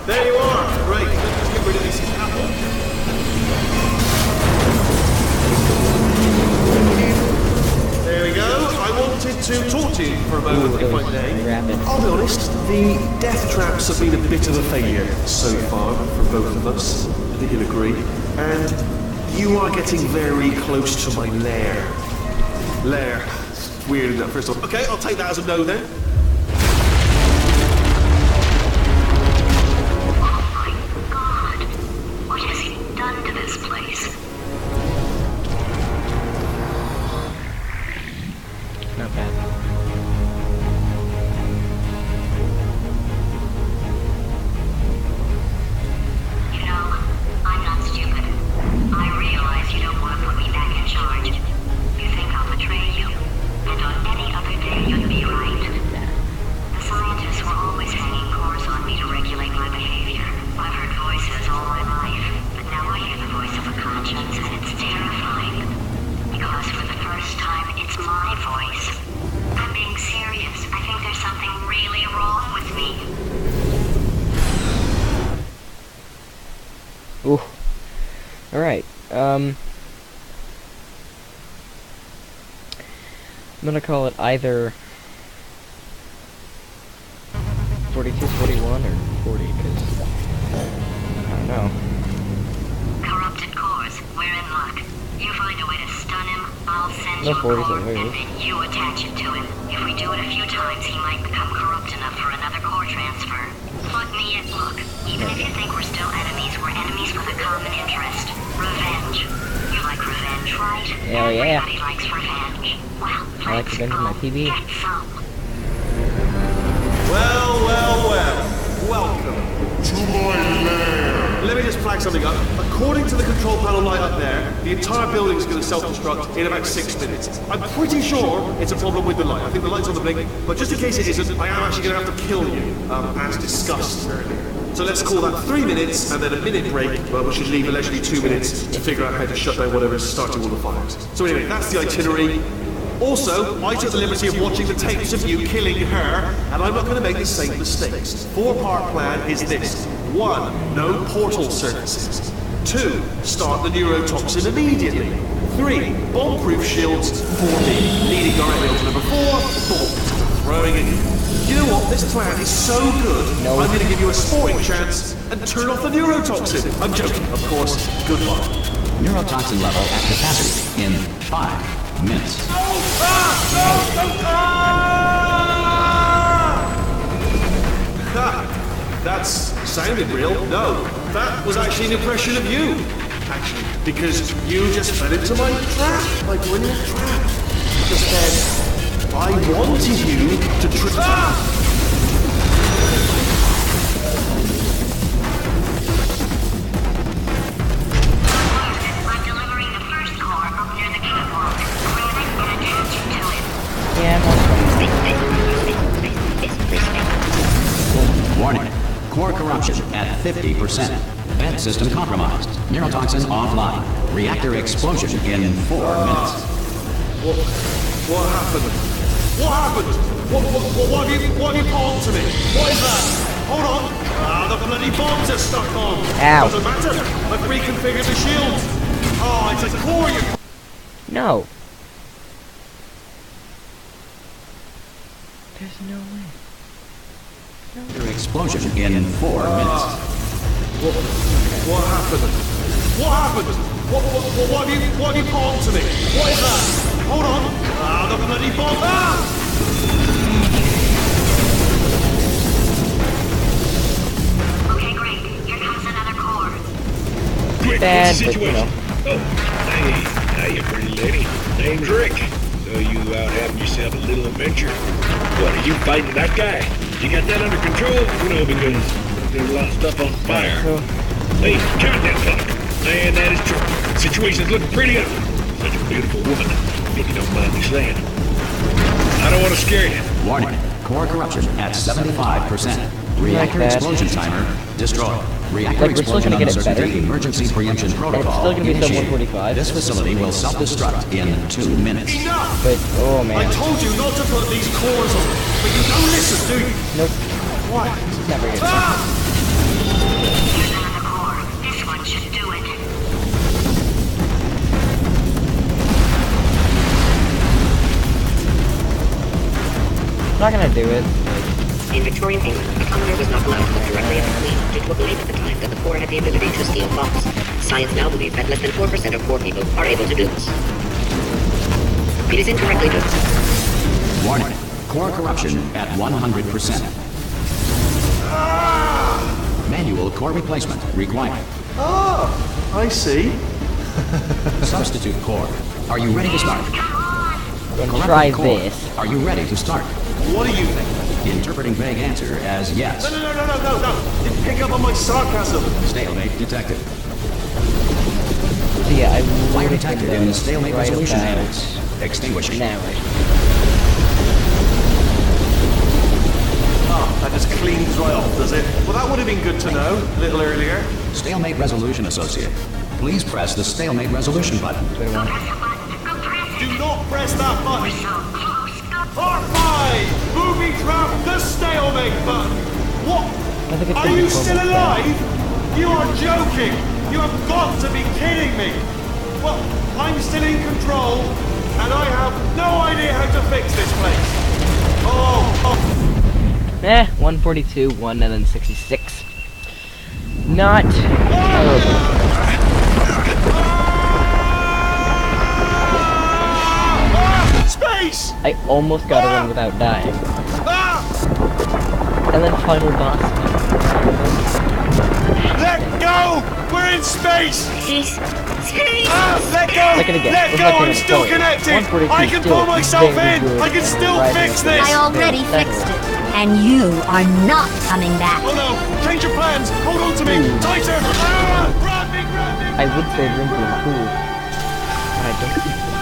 There you are. Great. Let's just get rid of this apple. There we go. I wanted to talk to you for a moment, if I may. I'll be honest, the death traps have been a bit of a failure so far for both of us. I think you'll agree. And you are getting very close to my lair. Lair. It's weird, isn't it, first off? Okay, I'll take that as a no then. Alright, I'm gonna call it either 42, 41, or 40, because I don't know. Corrupted cores, we're in luck. You find a way to stun him, I'll send No you a 40s core, will and move. then you attach it to him. If we do it a few times, he might become corrupt enough for another core transfer. Plug me in. Look, even if you think we're still enemies, we're enemies with a common interest. Revenge. You like revenge, right? Hell yeah. Everybody likes revenge. Well, I like let's revenge with my go PB. get some. Well, well, well. Welcome. To my lair. Let me just flag something up. According to the control panel light up there, the entire building is going to self-destruct in about 6 minutes. I'm pretty sure it's a problem with the light. I think the light's on the blink, but just in case it isn't, I am actually going to have to kill you, as discussed earlier. So let's call that 3 minutes and then a minute break, but we should leave allegedly 2 minutes to figure out how to shut down whatever is starting all the fires. So anyway, that's the itinerary. Also, I took the liberty of watching the tapes of you killing her, and I'm not going to make the same mistakes. 4-part plan is this. 1. No portal services. 2. Start the neurotoxin immediately. 3. Bomb-proof shields. 4. Leading directly on to number 4. Boom. Throwing it. You know what? This plan is so good, No. I'm going to give you a sporting chance and turn off the neurotoxin. I'm joking, of course. Goodbye. Neurotoxin level at capacity in 5 minutes. That's sounded real. No, that was actually an impression of you. Actually, because you just fell into my trap, my brilliant trap. Just then, I wanted you to I'm delivering the first core up near the catwalk. Grab it and attach it to it. Yeah, Warning. Core corruption at 50%. Vent system compromised. Neurotoxin offline. Reactor explosion in 4 minutes. What happened? What happened? What have you palmed to me? What is that? Hold on. The bloody bombs are stuck on. Ow. Doesn't matter. I've reconfigured the shield. Oh, it's a core, you... no. There's no way. Reactor explosion in 4 minutes. What happened? What happened? What have you palmed to me? What is that? Hold on. The bloody bomb. Okay, great. Here comes another core. Quick, Bad, what's the but, you know. situation? Oh, hey, pretty lady. Name's Rick. So you out having yourself a little adventure? What, are you fighting that guy? You got that under control? You know, because there's a lot of stuff on fire. Hey, count that clock. Man, that is true. The situation's looking pretty ugly. Such a beautiful woman, if you don't mind me saying. I don't want to scare you. Warning. Core corruption at 75%. Reactor that. explosion timer destroyed. Reactor Like, we're still explosion gonna get it uncertainty better. emergency preemption protocol. still gonna be some initiated. 145. This facility will self-destruct in 2 minutes. Enough! But, oh I man. told you not to put these cores on, but you don't listen, do you? Nope. What? Never gonna Here's another core. This one should do it. Not gonna do it. In Victorian England, a commoner was not allowed to look directly at the Queen due to a belief at the time that the poor had the ability to steal bombs. Science now believes that less than 4% of poor people are able to do this. It is incorrectly done. Warning. Core corruption at 100%. Manual core replacement required. Ah, I see. Substitute core. Are you ready to start? Gonna Corrupted try core. this. Are you ready to start? What do you think? Interpreting vague answer as yes. No. Didn't pick up on my sarcasm. Stalemate detected. So yeah, I Fire really detected think in that stalemate right resolution about panels. Extinguishing. now. Oh, that just cleans right off, does it? Well, that would have been good to know a little earlier. Stalemate resolution associate. Please press the stalemate resolution button. Press the button. Go press it. Do not press that button. So close. Go. R5! Movie trap the stalemate button! What? I think it's Are gonna you be still close. alive? You are joking! You have got to be kidding me! Well, I'm still in control, and I have no idea how to fix this place. Oh. 142, 1, and then 66. Not terrible. Space! I almost got a run without dying. And then final boss. Let go! We're in space! Space. Let go! Look at it again. Let Looks go! like I'm it's still going. connected! 142 I can still pull myself very in! good I can still at fix driving. this! I already fixed it, and you are not coming back. Oh no! Change your plans! Hold on to me! Tighter! Grab me! Grab me! I would say Rimp is cool, but I don't think so.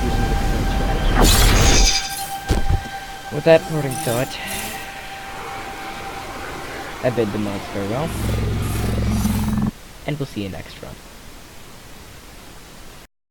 Using the current strategy. With that parting thought, I bid the mods farewell, and we'll see you next run.